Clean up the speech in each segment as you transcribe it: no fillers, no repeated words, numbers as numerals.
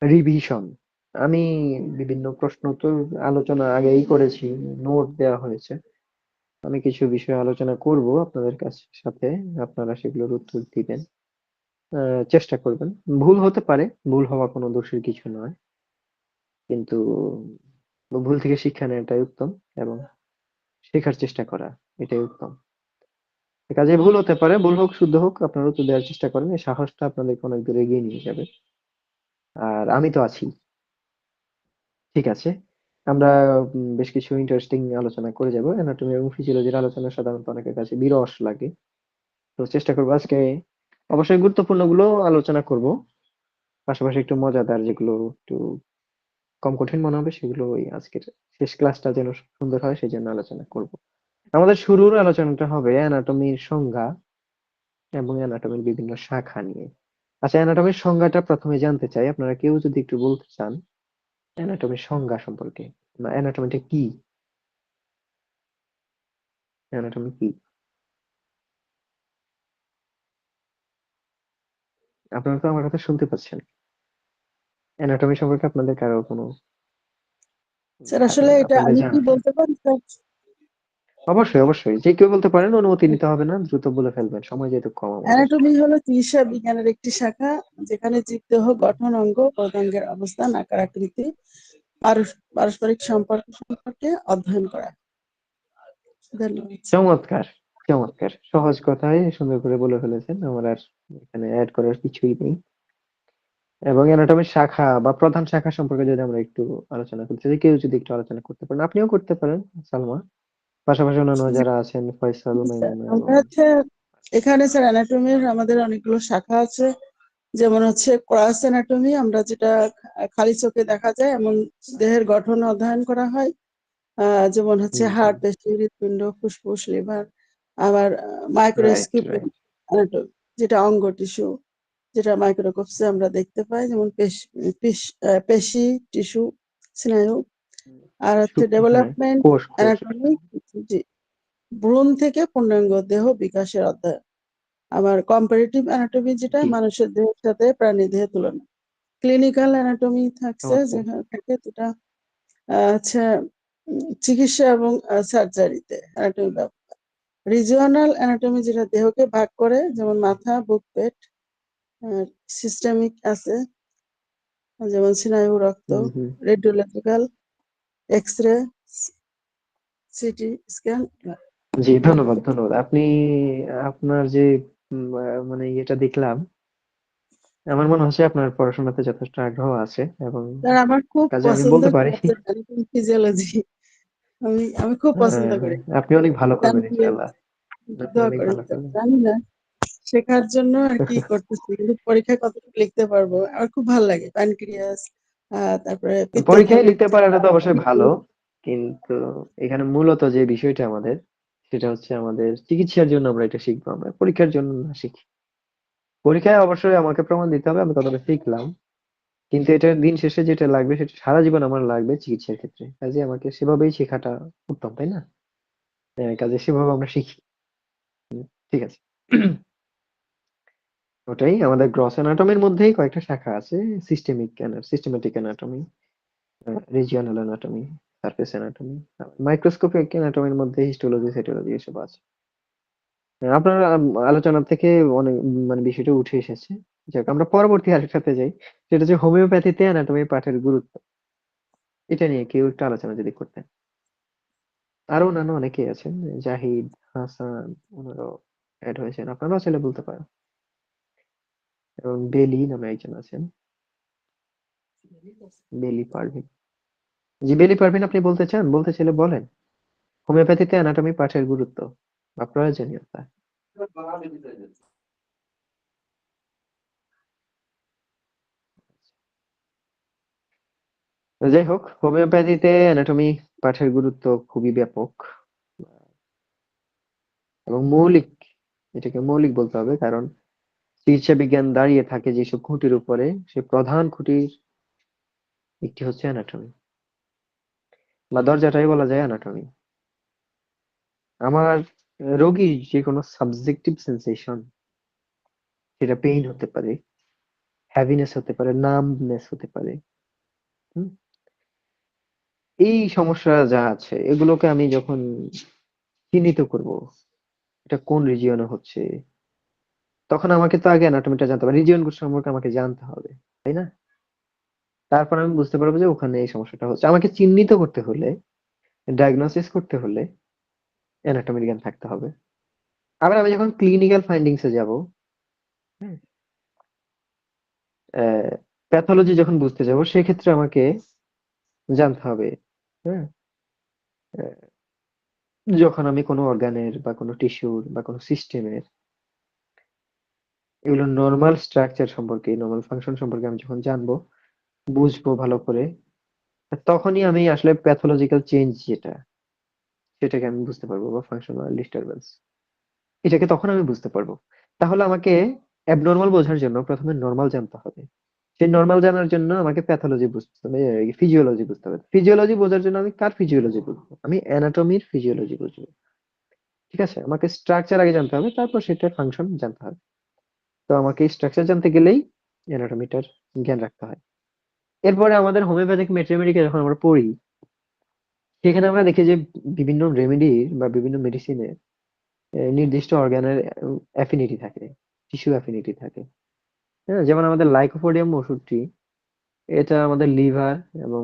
Revision. আমি বিভিন্ন প্রশ্ন তো আলোচনা আগেই করেছি, নোট দেওয়া হয়েছে। আমি কিছু বিষয় আলোচনা করব আপনাদের সাথে, আপনারা সেগুলোর উত্তর দিবেন। চেষ্টা করবেন। ভুল হতে পারে, ভুল হওয়া কোনো দোষের কিছু নয়, কিন্তু ভুল থেকে শিক্ষা নেওয়াটাই উত্তম, এবং শেখার চেষ্টা করা এটাই উত্তম। কাজে ভুল হতে পারে, ভুল হোক শুদ্ধ হোক, আপনারা উত্তর দেওয়ার চেষ্টা করেন, এই সাহসটা আপনাদেরকে অনেক দূর এগিয়ে নিয়ে যাবে। আর আমি তো আছি। ঠিক আছে, আমরা বেশ কিছু ইন্টারেস্টিং আলোচনা করে যাব। অ্যানাটমি এবং ফিজিওলজির আলোচনা সাধারণত অনেকের কাছে বিরস লাগে, তো চেষ্টা করবো আজকে অবশ্যই গুরুত্বপূর্ণ গুলো আলোচনা করব, পাশাপাশি একটু মজাদার যেগুলো একটু কম কঠিন মনে হবে সেগুলো ওই আজকের শেষ ক্লাসটা যেন সুন্দর হয় সেই জন্য আলোচনা করব। আমাদের শুরুর আলোচনাটা হবে অ্যানাটমির সংজ্ঞা এবং অ্যানাটমির বিভিন্ন শাখা নিয়ে। আচ্ছা, অ্যানাটমির সংজ্ঞাটা প্রথমে জানতে চাই, আপনারা কেউ যদি একটু বলতে চান অ্যানাটমির সংজ্ঞা সম্পর্কে, বা অ্যানাটমিটা কি, অ্যানাটমি কি। আপনারা তো আমার কথা শুনতে পাচ্ছেন? অ্যানাটমি সম্পর্কে আপনাদের কারো কোনো স্যার আসলে এটা আপনাদের আমি কি জানা? বলতে পারি স্যার? অবশ্যই অবশ্যই, যে কেউ বলতে পারেন, অনুমতি নিতে হবে না, দ্রুত বলে ফেলবেন, সময় যেহেতু কম আমাদের। অ্যানাটমি হলো চিকিৎসা বিজ্ঞানের একটি শাখা, যেখানে জীবদেহ গঠন, অঙ্গ প্রত্যঙ্গের অবস্থান, আকার আকৃতি, পারস্পরিক সম্পর্ক সম্পর্কে অধ্যয়ন করা। ধন্যবাদ। চমৎকার, চমৎকার, সহজ কথায় সুন্দর করে বলে ফেলেছেন, আমার আর এখানে অ্যাড করার কিছুই নেই। এবং অ্যানাটমির শাখা বা প্রধান শাখা সম্পর্কে যদি আমরা একটু আলোচনা করতে চাই, কেউ যদি একটু আলোচনা করতে পারেন, আপনিও করতে পারেন সালমা, পাশাপাশি অন্যান্য যারা আছেন ফয়সাল, স্যার, মাইমুনা এবং আমরা হচ্ছে এখানে স্যার অ্যানাটমির আমাদের অনেকগুলো শাখা আছে। যেমন হচ্ছে ক্রস অ্যানাটমি, আমরা যেটা খালি চোখে দেখা যায় এমন দেহের গঠন অধ্যয়ন করা হয়। যেমন হচ্ছে হুম হুম। হাড়, পেশি, হৃৎপিণ্ড, ফুসফুস, লিভার। আবার রাইট মাইক্রোস্কোপিক রাইট। অ্যানাটমি, যেটা অঙ্গ টিস্যু, যেটা মাইক্রোস্কোপে আমরা দেখতে পাই, যেমন পেশি, টিস্যু, স্নায়ু। আর হচ্ছে হ্যাঁ, ডেভেলপমেন্ট কোষ কোষ। অ্যানাটমি, ভ্রূণ থেকে পূর্ণাঙ্গ দেহ বিকাশের অধ্যায়। আবার কম্পারেটিভ অ্যানাটমি, যেটা জি। মানুষের দেহের সাথে প্রাণী দেহের তুলনা। ক্লিনিক্যাল অ্যানাটমি থাকছে, চমৎকার। যেখানে থাকে যেটা হচ্ছে চিকিৎসা এবং সার্জারিতে অ্যানাটমি ব্যবহার। রিজিওনাল অ্যানাটমি, যেটা দেহকে ভাগ করে, যেমন মাথা, বুক, পেট। সিস্টেমিক আছে, যেমন স্নায়ু, রক্ত, হুম হুম। Radiological, X-ray, CT scan. জি, ধন্যবাদ ধন্যবাদ। আপনি আপনার যে মানে এটা দেখলাম, আমার মনে হচ্ছে আপনার পড়াশোনাতে যথেষ্ট আগ্রহ আছে, এবং স্যার আমার খুব কাজে আমি বলতে পছন্দের পারি অ্যানাটমি, ফিজিওলজি। আমি আমি খুব পছন্দ হ্যাঁ হ্যাঁ, করি। আপনি অনেক ভালো করবেন প্যানক্রিয়াস, ইনশাআল্লাহ। আপনি দোয়া অনেক করেন ভালো স্যার। করবেন। জানি না শেখার জন্য আর কি করতেছি, কিন্তু পরীক্ষায় কতটুকু লিখতে পারবো। আমার খুব ভালো লাগে প্যানক্রিয়াস, তারপরে পরীক্ষায় পিত্তথলি, লিখতে পারাটা তো অবশ্যই ভালো, কিন্তু এখানে মূলত যে বিষয়টা আমাদের, সেটা হচ্ছে আমাদের চিকিৎসার জন্য আমরা এটা শিখবো, আমরা পরীক্ষার জন্য না শিখি। পরীক্ষায় অবশ্যই আমাকে প্রমাণ দিতে হবে আমি কতটা শিখলাম, কিন্তু এটা দিন শেষে যেটা লাগবে সেটা সারা জীবন আমার লাগবে চিকিৎসার ক্ষেত্রে, কাজে আমাকে সেভাবেই শেখাটা উত্তম, তাই না? কাজে সেভাবে আমরা শিখি। ঠিক আছে। ওটাই আমাদের গ্রস অ্যানাটমির মধ্যেই কয়েকটা শাখা আছে। Systematic anatomy, regional anatomy, surface anatomy, microscopic অ্যানাটমির মধ্যে হিস্টোলজি, সাইটোলজি এসব আছে। আপনার আলোচনা থেকে অনেক মানে বিষয়টা উঠে এসেছে। যাক, আমরা পরবর্তী আরেকটাতে যাই, সেটা হচ্ছে হোমিওপ্যাথিতে অ্যানাটমি পাঠের গুরুত্ব। এটা নিয়ে কেউ একটু আলোচনা যদি করতেন। আরো অন্যান্য অনেকেই আছেন, জাহিদ, হাসান, ওনারাও অ্যাড হয়েছেন, আপনারাও চাইলে বলতে পারেন। এবং বেলি নামে একজন আছেন, বেলি পারভিন। জি, বেলি পারভিন, আপনি বলতে চান? বলতে চাইলে বলেন। হোমিওপ্যাথিতে অ্যানাটমি পাঠের গুরুত্ব বা প্রয়োজনীয়তা। যাই হোক, হোমিওপ্যাথিতে অ্যানাটমি পাঠের গুরুত্ব খুবই ব্যাপক এবং মৌলিক। এটাকে মৌলিক বলতে হবে, কারণ চিকিৎসা বিজ্ঞান দাঁড়িয়ে থাকে যেসব খুঁটির উপরে, সে প্রধান খুঁটির একটি হচ্ছে অ্যানাটমি, বা দরজাটাই বলা যায় অ্যানাটমি। আমার রোগীর যে কোনো সাবজেক্টিভ সেন্সেশন, সেটা পেইন হতে পারে, হ্যাভিনেস হতে পারে, নামনেস হতে পারে। হুম? এই সমস্যা যা আছে এগুলোকে আমি যখন চিহ্নিত করব এটা কোন রিজিয়নে হচ্ছে, তখন আমাকে তো আগে অ্যানাটমিটা জানতে হবে, রিজিয়ন সম্পর্কে আমাকে জানতে হবে, তাই না? তারপর আমি বুঝতে পারবো যে ওখানে এই সমস্যাটা হচ্ছে। আমাকে চিহ্নিত করতে হলে, ডায়াগনোসিস করতে হলে অ্যানাটমির জ্ঞান থাকতে হবে। আবার আমি যখন ক্লিনিক্যাল ফাইন্ডিংস এ যাব, হ্যাঁ, প্যাথোলজি যখন বুঝতে যাব সেক্ষেত্রে আমাকে জানতে হবে, হ্যাঁ, আহ, যখন আমি কোনো অর্গানের বা কোনো টিস্যুর বা কোনো সিস্টেমের এগুলো নর্মাল স্ট্রাকচার সম্পর্কে, নর্মাল ফাংশন সম্পর্কে আমি যখন জানবো, বুঝবো ভালো করে, তখনই আমি আসলে প্যাথোলজিক্যাল চেঞ্জ যেটা সেটাকে আমি বুঝতে পারবো, বা ফাংশনাল ডিস্টারবেন্স এটাকে তখন আমি বুঝতে পারবো। তাহলে আমাকে অ্যাবনর্মাল বোঝার জন্য প্রথমে নর্মাল জানতে হবে। সেই নর্মাল জানার জন্য আমাকে প্যাথোলজি বুঝতে হবে, ফিজিওলজি বুঝতে হবে। ফিজিওলজি বোঝার জন্য আমি কার ফিজিওলজি বুঝবো? আমি অ্যানাটমির ফিজিওলজি বুঝবো। ঠিক আছে, আমাকে স্ট্রাকচার আগে জানতে হবে, তারপর সেটার ফাংশন জানতে হবে। তো আমাকে স্ট্রাকচার জানতে গেলেই অ্যানাটমিটার জ্ঞান রাখতে হয়। এরপরে আমাদের হোমিওপ্যাথিক মেট্রিমেডিকে যখন আমরা পড়ি, সেখানে আমরা দেখি যে বিভিন্ন রেমেডি বা বিভিন্ন মেডিসিনের নির্দিষ্ট অর্গানের অ্যাফিনিটি থাকে, টিস্যু অ্যাফিনিটি থাকে। হ্যাঁ, যেমন আমাদের লাইকোপোডিয়াম ওষুধটি, এটা আমাদের লিভার এবং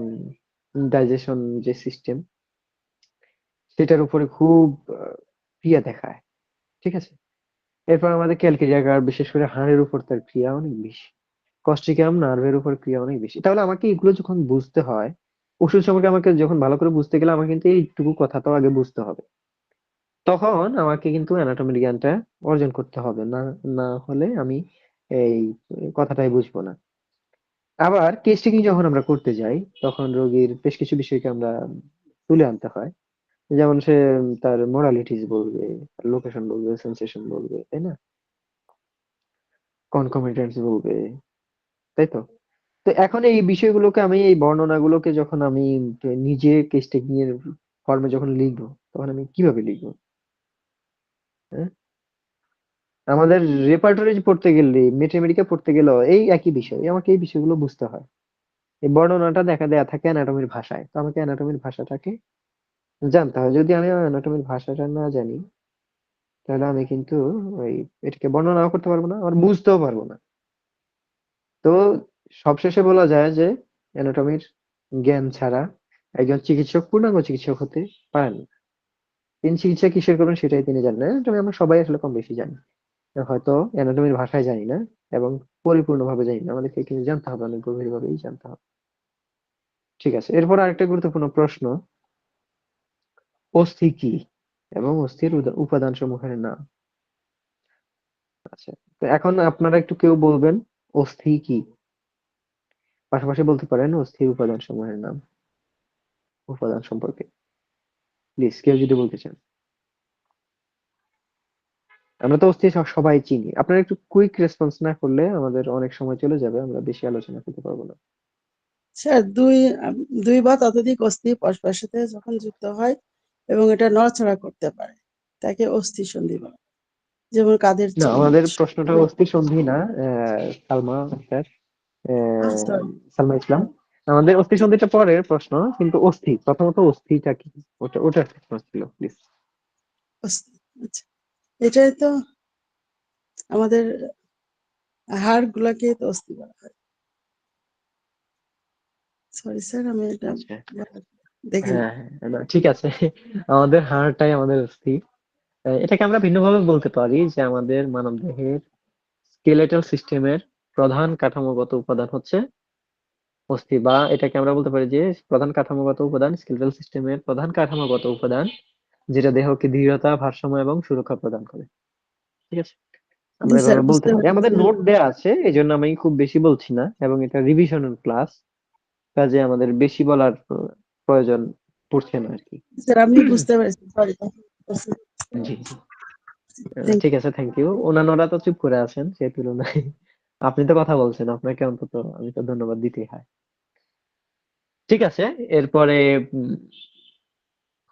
ডাইজেশন যে সিস্টেম সেটার উপরে খুব ক্রিয়া দেখায়। ঠিক আছে, এরপর আমাদের ক্যালকেরিয়াকার বিশেষ করে হাড়ের উপর তার ক্রিয়া অনেক বেশি। কস্টিকাম নার্ভের উপর ক্রিয়া অনেক বেশি। তাহলে আমাকে এগুলো যখন বুঝতে হয়, ওষুধ সম্পর্কে আমাকে যখন ভালো করে বুঝতে গেলে আমাকে কিন্তু এইটুকু কথাটাও আগে বুঝতে হবে। তখন আমাকে কিন্তু অ্যানাটমির জ্ঞানটা অর্জন করতে হবে, না না হলে আমি এই কথাটাই বুঝবো না। আবার কেস টেকিং যখন আমরা করতে যাই, তখন রোগীর বেশ কিছু বিষয়কে আমরা তুলে আনতে হয়। যেমন সে তার মোরালিটিস বলবে, লোকেশন বলবে, সেন্সেশন বলবে, তাই না? কনকমিটেন্স বলবে, তাই তো? তো এখন এই বিষয়গুলোকে আমি, এই বর্ণনাগুলোকে যখন আমি নিজে কেস টেকিং এর ফর্মে যখন লিখবো, তখন আমি কিভাবে লিখবো? হ্যাঁ, আমাদের রেপার্টরি পড়তে গেলে, মেথমেটিকা পড়তে গেলেও এই একই বিষয়, আমাকে এই বিষয়গুলো বুঝতে হয়। এই বর্ণনাটা দেখা দেয়া থাকে অ্যানাটমির ভাষায়, তো আমাকে অ্যানাটমির ভাষাটাকে জানতে হয়। যদি আমি অ্যানাটমির ভাষাটা না জানি, তাহলে আমি কিন্তু ওই এটাকে বর্ণনাও করতে পারবো না, আর বুঝতেও পারবো না। তো সবশেষে বলা যায় যে অ্যানাটমির জ্ঞান ছাড়া একজন চিকিৎসক পূর্ণাঙ্গ চিকিৎসক হতে পারেন না। তিনি চিকিৎসা কিসের করবেন সেটাই তিনি জানেন না, তবে আমরা সবাই আসলে কম বেশি জানি। হয়তো অ্যানাটমির ভাষায় জানি না এবং পরিপূর্ণভাবে জানি না, আমাদেরকে কিন্তু জানতে হবে, অনেক গভীর ভাবেই জানতে হবে। ঠিক আছে, এরপর আরেকটা গুরুত্বপূর্ণ প্রশ্ন, অস্থি কি এবং অস্থির উপাদান সমূহের নাম। আচ্ছা, তো এখন আপনারা একটু কেউ বলবেন অস্থি কি, পাশাপাশি বলতে পারেন অস্থির উপাদান সমূহের নাম, উপাদান সম্পর্কে প্লিজ কেউ যদি বলতে চান। আমরা তো অস্থি সবাই চিনি, আপনারা একটু কুইক রেসপন্স না করলে আমাদের অনেক সময় চলে যাবে, আমরা বেশি আলোচনা করতে পারবো না। স্যার দুই বা ততোধিক অস্থি পরস্পরের সাথে যখন যুক্ত হয় এবং এটা নড়াচড়া করতে পারে, তাকে অস্থি সন্ধি বলে। যেমন কাঁধের না, চৌড়। আমাদের প্রশ্নটা অস্থি সন্ধি না, সালমা স্যার, সরি, সালমা ইসলাম, আমাদের অস্থি সন্ধিটা পরের প্রশ্ন, কিন্তু অস্থি প্রথমত, অস্থিটা কি, ওটার প্রশ্ন ছিল প্লিজ। অস্থি। আচ্ছা, এটাই তো আমাদের হাড় গুলাকে তো অস্থি বলা হয়। সরি স্যার, আমি এটা আচ্ছা, দেখিনি। হ্যাঁ হ্যাঁ, না, ঠিক আছে। আমাদের হাড়টাই আমাদের অস্থি। এটাকে আমরা ভিন্নভাবে বলতে পারি যে আমাদের মানবদেহের স্কেলেটাল সিস্টেমের প্রধান কাঠামোগত উপাদান হচ্ছে অস্থি, বা এটাকে আমরা বলতে পারি যে প্রধান কাঠামোগত উপাদান, স্কেলেটাল সিস্টেমের প্রধান কাঠামোগত উপাদান, যেটা দেহকে দৃঢ়তা, ভারসাম্য এবং সুরক্ষা প্রদান করে। ঠিক আছে, আমরা জি স্যার, এভাবে বলতে বুঝতে পারি। আমাদের পেরেছি। নোট দেয়া আছে, এই জন্য আমি খুব বেশি বলছি না, এবং এটা রিভিশনের ক্লাস, কাজে আমাদের বেশি বলার প্রয়োজন পড়ছে না আর কি। স্যার, আমি বুঝতে পেরেছি, সরি। জি জি, থ্যাংক ঠিক আছে, থ্যাংক ইউ। অন্যান্যরা তো চুপ করে আছেন সেই তুলনায়, আপনি তো কথা বলছেন, আপনাকে অন্তত আমি তো ধন্যবাদ দিতেই হয়। ঠিক আছে, এরপরে উম,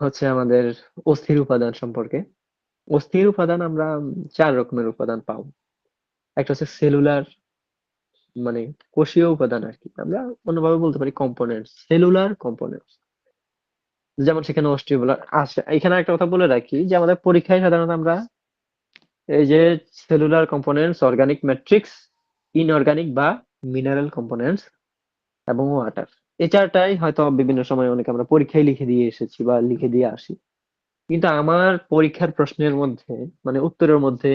হচ্ছে আমাদের অস্থির উপাদান সম্পর্কে। অস্থির উপাদান আমরা চার রকমের উপাদান পাবো। একটা হচ্ছে সেলুলার মানে কোষীয় উপাদান আর কি, আমরা অন্যভাবে বলতে পারি কম্পোনেন্টস, সেলুলার কম্পোনেন্টস। যেমন সেখানে অস্টিওব্লাস্ট আসে। এখানে একটা কথা বলে রাখি যে আমাদের পরীক্ষায় সাধারণত আমরা এই যে cellular components, organic matrix, inorganic বা মিনারেল কম্পোনেন্টস এবং ওয়াটার, এই চারটাই হয়তো বিভিন্ন সময় অনেকে আমরা পরীক্ষায় লিখে দিয়ে এসেছি বা লিখে দিয়ে আসি। কিন্তু আমার পরীক্ষার প্রশ্নের মধ্যে, মানে উত্তরের মধ্যে,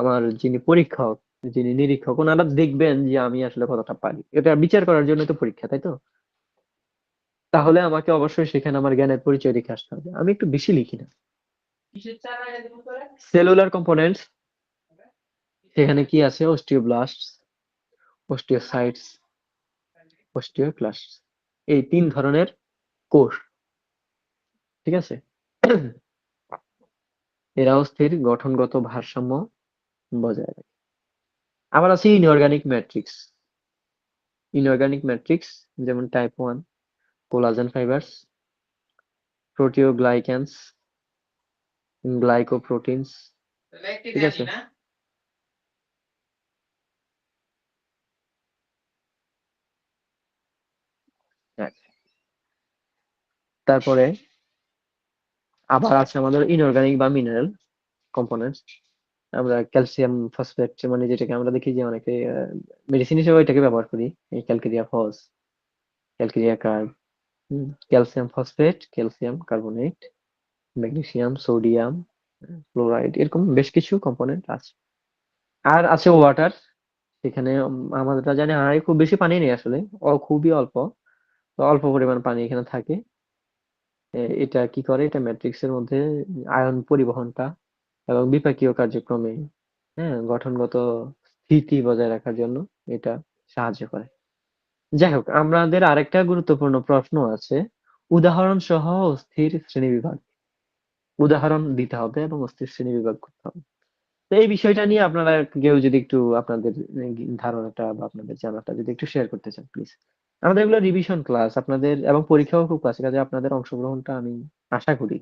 আমার যিনি পরীক্ষক, যিনি নিরীক্ষক, ওনারা দেখবেন যে আমি আসলে কতটা পারি, এটা বিচার করার জন্য তো পরীক্ষা, তাই তো? তাহলে আমাকে অবশ্যই সেখানে আমার জ্ঞানের পরিচয় রেখে আসতে হবে, আমি একটু বেশি লিখি না। সেলুলার কম্পোনেন্টস, সেখানে কি আছে? অস্টিওব্লাস্ট, অস্টিওসাইটস, অস্টিওক্লাস্ট, এই 3 ধরনের কোষ। ঠিক আছে? এরা অস্থির গঠনগত ভারসাম্য বজায় রাখে। আবার আছে ইনঅর্গানিক ম্যাট্রিক্স। ইনঅর্গানিক ম্যাট্রিক্স যেমন টাইপ 1 কোলাজেন ফাইবারস, প্রোটিওগ্লাইক্যানস, গ্লাইকোপ্রোটিনস। ঠিক আছে? হ্যাঁ। তারপরে আবার আছে আমাদের ইনঅর্গানিক বা মিনারেল কম্পোনেন্টস। আমরা ক্যালসিয়াম ফসফেট, মানে যেটাকে আমরা দেখি যে অনেকে মেডিসিন হিসেবে এটাকে ব্যবহার করি, এই ক্যালকেরিয়া ফস, calcarea carb, calcium phosphate, calcium carbonate, magnesium, sodium, fluoride, এরকম বেশ কিছু কম্পোনেন্ট আছে। আর আছে ওয়াটার। এখানে আমরা জানি খুব বেশি পানি নেই আসলে, খুবই অল্প। তো অল্প পরিমাণ পানি এখানে থাকে। এটা কি করে? এটা ম্যাট্রিক্স এর মধ্যে আয়ন পরিবহনটা এবং বিপাকীয় কার্যক্রমে, গঠনগত স্থিতি বজায় রাখার জন্য এটা সাহায্য করে। যাই হোক, আমাদের আরেকটা গুরুত্বপূর্ণ প্রশ্ন আছে, উদাহরণ সহ অস্থির শ্রেণীবিভাগ। উদাহরণ দিতে হবে এবং অস্থির শ্রেণীবিভাগ করতে হবে। তো এই বিষয়টা নিয়ে আপনারা কেউ যদি একটু আপনাদের ধারণাটা বা আপনাদের জানাটা যদি একটু শেয়ার করতে চান প্লিজ। আমাদের এগুলো রিভিশন ক্লাস আপনাদের, এবং পরীক্ষাও খুব কাছে, কাজে আপনাদের অংশগ্রহণটা আমি আশা করি।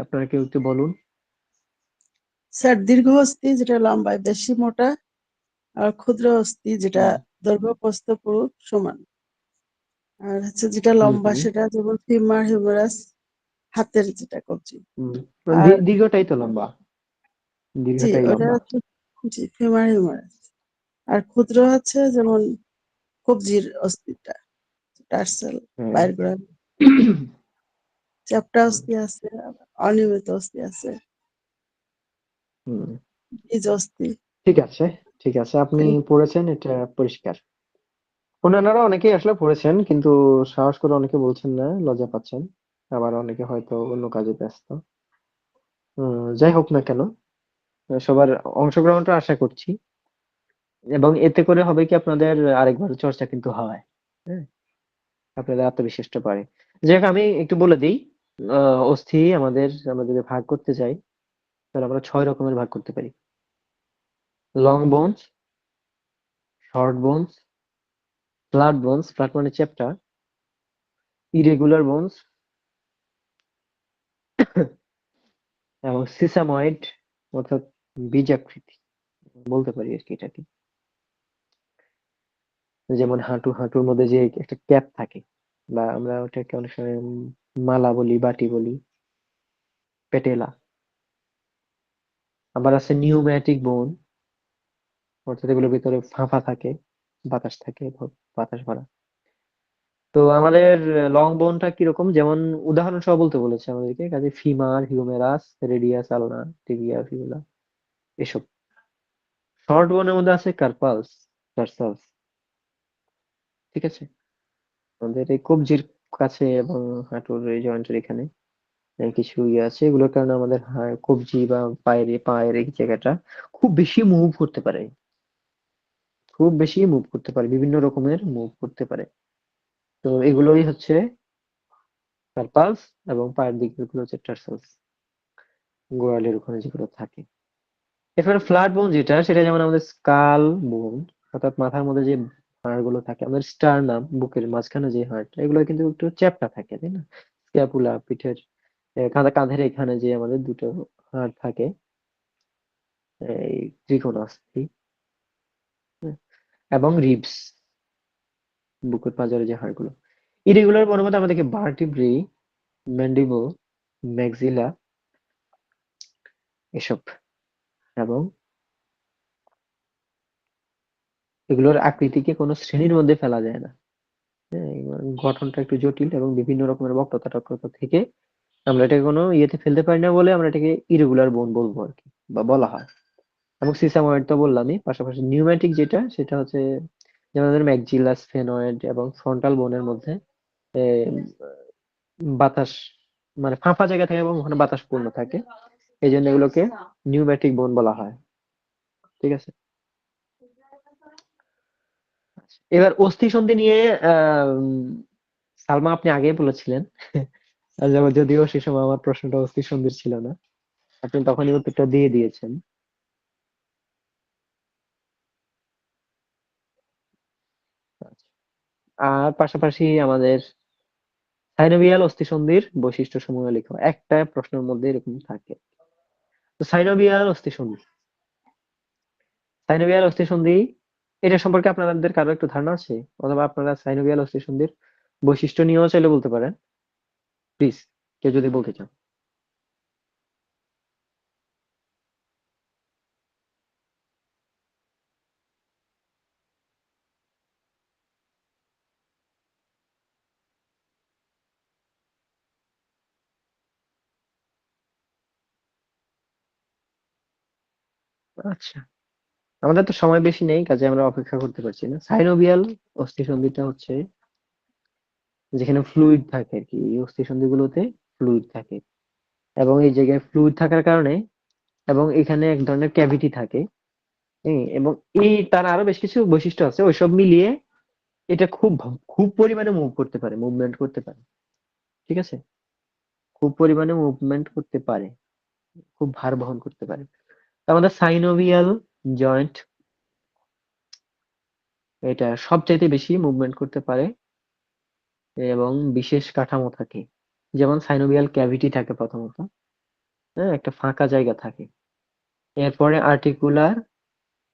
আপনারা কেউ একটু বলুন। স্যার, দীর্ঘ অস্থি যেটা লম্বায় বেশি মোটা, আর ক্ষুদ্র অস্থি যেটা হুম দৈর্ঘ্য প্রস্থ পুরু সমান। আর হচ্ছে যেটা হুম লম্বা হুম সেটা যেমন ফিমার হিউমেরাস, হাতের যেটা কবজি। হুম। আর দীর্ঘটাই তো লম্বা, জি, দীর্ঘটাই ওটা লম্বা। হচ্ছে জি ফিমার হিউমেরাস। আর ক্ষুদ্র হচ্ছে যেমন কবজির অস্থিটা, টার্সাল, হ্যাঁ। পাইরগ্রাম, চ্যাপ্টা অস্থি আছে, আবার অনিয়মিত অস্থি আছে, হুম। বীজ অস্থি। ঠিক আছে, ঠিক আছে, আপনি পড়েছেন, এটা পরিষ্কার। অন্যান্যরা অনেকেই আসলে পড়েছেন, কিন্তু সাহস করে অনেকে বলছেন না, লজ্জা পাচ্ছেন। আবার অনেকে হয়তো অন্য কাজে ব্যস্ত। যাই হোক না কেন, সবার অংশগ্রহণটা আশা করছি, এবং এতে করে হবে কি আপনাদের আরেকবার চর্চা কিন্তু হয়। হ্যাঁ, আপনাদের আত্মবিশ্বাসটা বাড়ে। যাই হোক, আমি একটু বলে দিই। অস্থি আমরা যদি ভাগ করতে চাই, তাহলে আমরা 6 রকমের ভাগ করতে পারি: long bones, short bones, flat bones, flat মানে চ্যাপ্টা, ইরেগুলার বোনস এবং সিসাময়েড, অর্থাৎ বীজাকৃতি বলতে পারি আর কি এটাকে। যেমন হাঁটুর মধ্যে যে একটা ক্যাপ থাকে, বা আমরা ওটাকে অনেক সময় মালা বলি, বাটি বলি, পেটেলা। আবার আছে নিউম্যাটিক বোন, অর্থাৎ এগুলোর ভিতরে ফাঁপা থাকে, বাতাস থাকে, বাতাস ভরা। তো আমাদের লং বোনটা কিরকম, যেমন উদাহরণ সহ বলতে বলেছে আমাদেরকে, কাজে ফিমার, হিউমেরাস, রেডিয়াস, আলনা, টিবিয়া, ফিবুলা, এসব। শর্ট বোনের মধ্যে আছে কার্পালস, টার্সালস। ঠিক আছে? আমাদের এই কবজির কাছে এবং হাঁটুর এই জয়েন্টের এখানে কিছু ইয়ে আছে, এগুলোর কারণে আমাদের কবজি বা পায়ের এই জায়গাটা খুব বেশি মুভ করতে পারে, বিভিন্ন রকমের মুভ করতে পারে। তো এগুলোই হচ্ছে কার্পালস, এবং পায়ের দিকের গুলো হচ্ছে টার্সালস, গোড়ালির ওখানে যেগুলো থাকে। এরপরে ফ্ল্যাট বোন যেটা, সেটা যেমন আমাদের স্কাল বোন, অর্থাৎ মাথার মধ্যে যে হাড়গুলো থাকে, আমাদের স্টারনাম, বুকের মাঝখানে যে হাড়টা, এগুলো কিন্তু একটু চ্যাপ্টা থাকে, তাই না? স্ক্যাপুলা, পিঠের কাঁধের এখানে যে আমাদের দুটো হাড় থাকে, এই ত্রিকোণাস্থি, হ্যাঁ, এবং রিবস, বুকের পাঁজরে যে হাড়গুলো। ইরেগুলার বোনের মধ্যে আমাদেরকে ভার্টিব্রি, ম্যান্ডিবল, ম্যাক্সিলা এসব, এবং এগুলোর আকৃতিকে কোনো শ্রেণীর মধ্যে ফেলা যায় না। হ্যাঁ, এগুলোর গঠনটা একটু জটিল এবং বিভিন্ন রকমের বক্রতা টক্রতা থেকে আমরা এটাকে কোনো ইয়েতে ফেলতে পারি না বলে আমরা এটাকে ইরেগুলার বোন বলবো আর কি, বা বলা হয়। এবং সিসাময়েড তো বললামই, পাশাপাশি নিউম্যাটিক যেটা সেটা হচ্ছে যেমন আমাদের ম্যাকজিলাস, ফেনয়েড এবং ফ্রন্টাল বোনের মধ্যে এ, বাতাস মানে ফাঁপা জায়গা থাকে এবং ওখানে বাতাস পূর্ণ থাকে, এই জন্য এগুলোকে নিউম্যাটিক বোন বলা হয়। ঠিক আছে, এবার অস্থি সন্ধি নিয়ে সালমা আপনি আগেই বলেছিলেন। যদিও সে সময় আমার প্রশ্নটা অস্থি সন্ধির ছিল না, আপনি তখনই উত্তরটা দিয়ে দিয়েছেন। আচ্ছা। আর পাশাপাশি আমাদের সাইনোভিয়াল অস্থিসন্ধির বৈশিষ্ট্য সমূহ লিখো, একটা প্রশ্নের মধ্যে এরকম থাকে। তো সাইনোভিয়াল অস্থিসন্ধি, সাইনোভিয়াল অস্থিসন্ধি এটা সম্পর্কে আপনাদের কারো একটু ধারণা আছে? অথবা আপনারা সাইনোভিয়াল অস্থিসন্ধির বৈশিষ্ট্য নিয়েও চাইলে বলতে পারেন, প্লিজ, কেউ যদি বলতে চান। আচ্ছা, আমাদের তো সময় বেশি নেই, কাজে আমরা অপেক্ষা করতে পারছি না। সাইনোভিয়াল অস্থিসন্ধিটা হচ্ছে যেখানে ফ্লুইড থাকে আর কি, এই অস্থিসন্ধিগুলোতে ফ্লুইড থাকে, এবং এই জায়গায় ফ্লুইড থাকার কারণে এবং এখানে এক ধরনের ক্যাভিটি থাকে। এবং এই তার আরো বেশ কিছু বৈশিষ্ট্য আছে, ওইসব মিলিয়ে এটা খুব পরিমাণে মুভ করতে পারে, মুভমেন্ট করতে পারে। ঠিক আছে, খুব পরিমাণে মুভমেন্ট করতে পারে, খুব ভার বহন করতে পারে। তো আমাদের সাইনোভিয়াল জয়েন্ট এটা সবচাইতে বেশি মুভমেন্ট করতে পারে, এবং বিশেষ কাঠামো থাকে, যেমন সাইনোভিয়াল ক্যাভিটি থাকে প্রথমত, হ্যাঁ, একটা ফাঁকা জায়গা থাকে। এরপরে আর্টিকুলার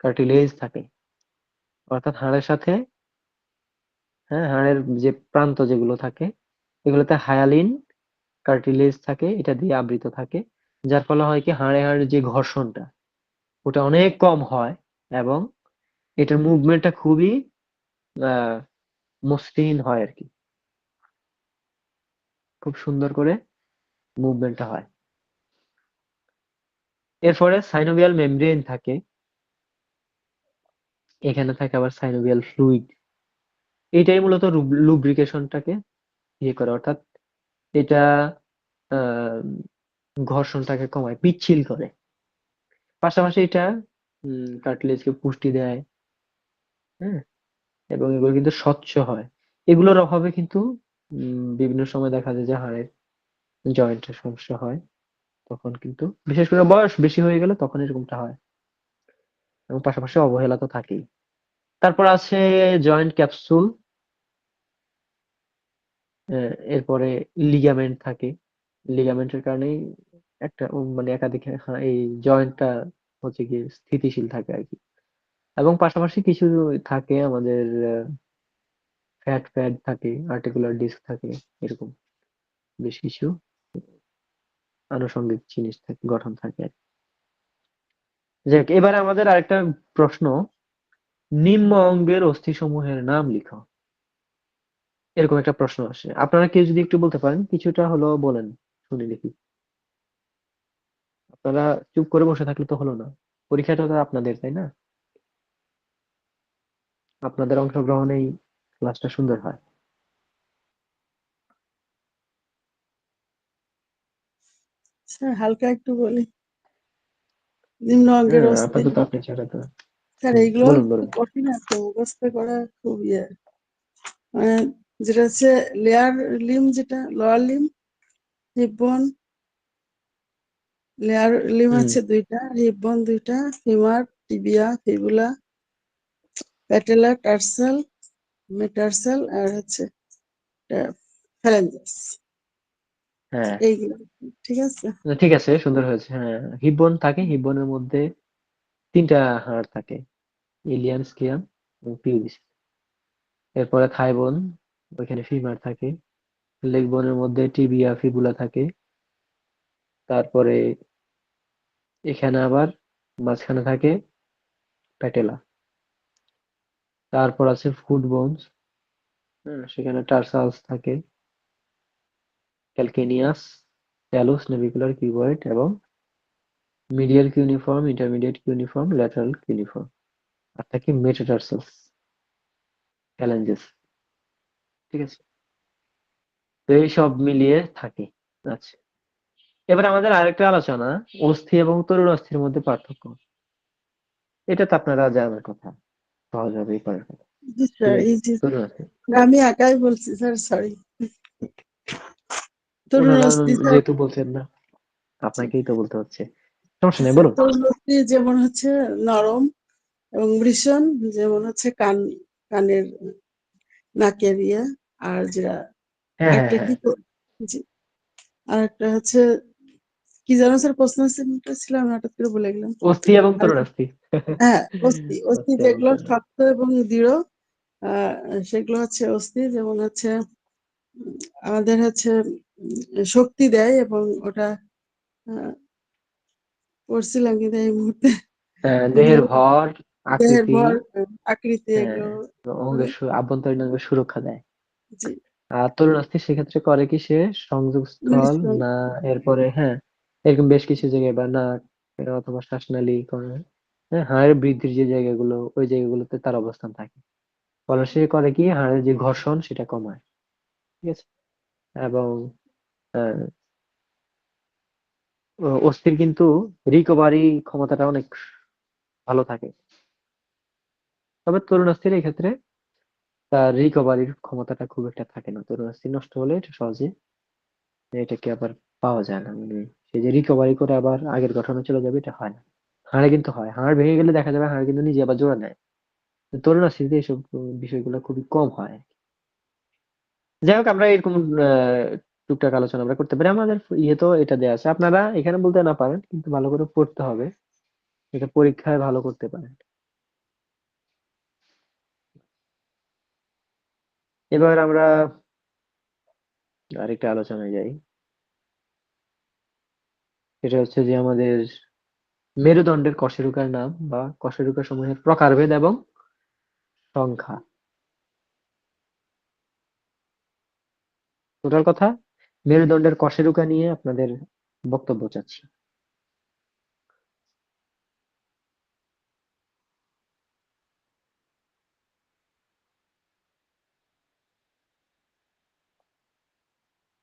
কার্টিলেজ থাকে, অর্থাৎ হাড়ের সাথে, হ্যাঁ, হাড়ের যে প্রান্ত যেগুলো থাকে এগুলোতে হায়ালিন কার্টিলেজ থাকে, এটা দিয়ে আবৃত থাকে, যার ফলে হয় কি হাড়ে হাড়ে যে ঘর্ষণটা ওটা অনেক কম হয়, এবং এটার মুভমেন্টটা খুবই আহ মসৃণ হয় আর কি, খুব সুন্দর করে মুভমেন্টটা হয়। এরপরে সাইনোভিয়াল মেমব্রেন থাকে, এখানে থাকে আবার সাইনোভিয়াল ফ্লুইড, এটাই মূলত লুব্রিকেশনটাকে ইয়ে করে, অর্থাৎ এটা আহ ঘর্ষণটাকে কমায়, পিচ্ছিল করে। পাশাপাশি এটা কার্টিলেজকে পুষ্টি দেয়, হ্যাঁ, এবং এগুলো কিন্তু স্বচ্ছ হয়। এগুলোর অভাবে কিন্তু বিভিন্ন সময় দেখা যায় যে হাড়ের জয়েন্টের সমস্যা হয়, তখন কিন্তু বিশেষ করে বয়স বেশি হয়ে গেলে তখন এরকমটা হয়, এবং পাশাপাশি অবহেলা তো থাকেই। তারপর আছে জয়েন্ট ক্যাপসুল, এরপরে লিগামেন্ট থাকে, লিগামেন্টের কারণেই একটা মানে একাধিক এই জয়েন্টটা হচ্ছে কি স্থিতিশীল থাকে আর কি। এবং পাশাপাশি কিছু থাকে আমাদের ফ্যাট প্যাড থাকে, আর্টিকুলার ডিস্ক থাকে, এরকম বেশ কিছু আনুষঙ্গিক জিনিস থাকে, গঠন থাকে আর কি। যাক, এবারে আমাদের আরেকটা প্রশ্ন, নিম্ন অঙ্গের অস্থি সমূহের নাম লিখো, এরকম একটা প্রশ্ন আসে। আপনারা কেউ যদি একটু বলতে পারেন, কিছুটা হলো বলেন, শুনি দেখি। আপনারা চুপ করে বসে থাকলে তো হলো না, পরীক্ষাটা তো আপনাদের, তাই না? আপনাদের অংশগ্রহণেই ক্লাসটা সুন্দর হয়। স্যার হালকা একটু বলি, নিম্ন অঙ্গের হ্যাঁ, অস্থি। আপাতত আপনি ছাড়া তো। স্যার এইগুলো বলুন একটু বলুন। কঠিন আছে, মুখস্থ করা খুব ইয়ে। মানে যেটা হচ্ছে লেয়ার লিম, যেটা লোয়ার লিম, হিপ বোন, লেয়ার লিম হুম। আছে দুইটা, হিপ বোন দুইটা, ফিমার, টিবিয়া, ফিবুলা, প্যাটেলা, টার্সাল, মেটার্সাল, আর হচ্ছে ফ্যালেঞ্জাস, হ্যাঁ, এইগুলো। ঠিক আছে। ঠিক আছে, সুন্দর হয়েছে। হ্যাঁ, হিপ বোন থাকে, হিপ বোনের মধ্যে তিনটা হাড় থাকে, ইলিয়াম, স্কিয়াম এবং পিউবিস। এরপরে থাই বোন, ওইখানে ফিমার থাকে। লেগ বোনের মধ্যে টিবিয়া, ফিবুলা থাকে। তারপরে এখানে আবার মাঝখানে থাকে প্যাটেলা। তারপর আছে ফুট বোনস, সেখানে টার্সালস থাকে, ক্যালকেনিয়াস, ট্যালোস, নেভিকুলার, কিউবয়েড এবং medial cuneiform, intermediate cuneiform, lateral cuneiform. আর থাকে মেটাটার্সালস, ফ্যালাঞ্জেস। ঠিক আছে, তো এই সব মিলিয়ে থাকে। আচ্ছা, এবার আমাদের আরেকটা আলোচনা, অস্থি এবং তরুণ অস্থির মধ্যে পার্থক্য। এটা তো আপনারা জানার কথা, সহজভাবেই করার কথা। জি ঠিক স্যার, আছে, এই যে তরুণ অস্থি। আমি একাই বলছি স্যার, সরি। তরুণ ওনারা অস্থি স্যার। যেহেতু বলছেন না, জি আপনাকেই তো বলতে হচ্ছে। সমস্যা নেই, স্যার, বলুন। তরুণ অস্থি যেমন হচ্ছে নরম, এবং বৃষণ যেমন হচ্ছে কানের নাকের ইয়ে। আর যেটা হ্যাঁ, হ্যাঁ, আরেকটা হ্যাঁ। কি জি, আরেকটা হচ্ছে কি যেন স্যার, প্রশ্ন ছিল, আমি হঠাৎ করে ভুলে গেলাম। অস্থি এবং আর তরুণ অস্থি। হ্যাঁ, অস্থি অস্থি অস্থি এবং যেগুলো তরুণ। শক্ত এবং দৃঢ়, আহ সেগুলো হচ্ছে অস্থি। যেমন হচ্ছে আমাদের হচ্ছে শক্তি দেয়, এবং ওটা আহ, পড়ছিলাম কিন্তু এই মুহূর্তে মনে দেহের নেই। ভর, দেহের আকৃতি, ভর, আকৃতি হ্যাঁ, এগুলো করে। অঙ্গের আভ্যন্তরীণ অঙ্গের সুরক্ষা দেয়। জি, আর তরুণ অস্থি সেক্ষেত্রে করে কি, সে সংযোগস্থল বৃষণ। না, এরপরে হ্যাঁ, এরকম বেশ কিছু জায়গায় বা নাক অথবা শ্বাসনালী করে, হ্যাঁ, হাড়ের বৃদ্ধির যে জায়গাগুলো, ওই জায়গাগুলোতে তার অবস্থান থাকে। ফলে সে করে কি, হাড়ের যে ঘর্ষণ সেটা কমায়। ঠিক আছে, এবং আহ, অস্থির কিন্তু রিকভারি ক্ষমতাটা অনেক ভালো থাকে। তবে তরুণ অস্থির এই ক্ষেত্রে তার রিকভারির ক্ষমতাটা খুব একটা থাকে না। তরুণ অস্থি নষ্ট হলে এটা সহজে এটাকে আবার পাওয়া যায় না, মানে সে যে রিকভারি করে আবার আগের গঠনে চলে যাবে, এটা হয় না। হাড়ে কিন্তু হয়, হাড় ভেঙে গেলে দেখা যাবে হাড় কিন্তু নিজে আবার জোড়া নেয়। তো তরুণ অস্থিতে এইসব বিষয়গুলো খুবই কম হয়। যাই হোক, আমরা এরকম আহ, টুকটাক আলোচনা আমরা করতে পারি। আমাদের ইয়ে তো এটা দেওয়া আছে, আপনারা এখানে বলতে না পারেন, কিন্তু ভালো করে পড়তে হবে, এটা পরীক্ষায় ভালো করতে পারেন। এবার আমরা আরেকটা আলোচনায় যাই। সেটা হচ্ছে যে আমাদের মেরুদণ্ডের কশেরুকার নাম বা কশেরুকা সমূহের প্রকারভেদ এবং সংখ্যা। টোটাল কথা, মেরুদণ্ডের কশেরুকা নিয়ে আপনাদের বক্তব্য চাচ্ছি।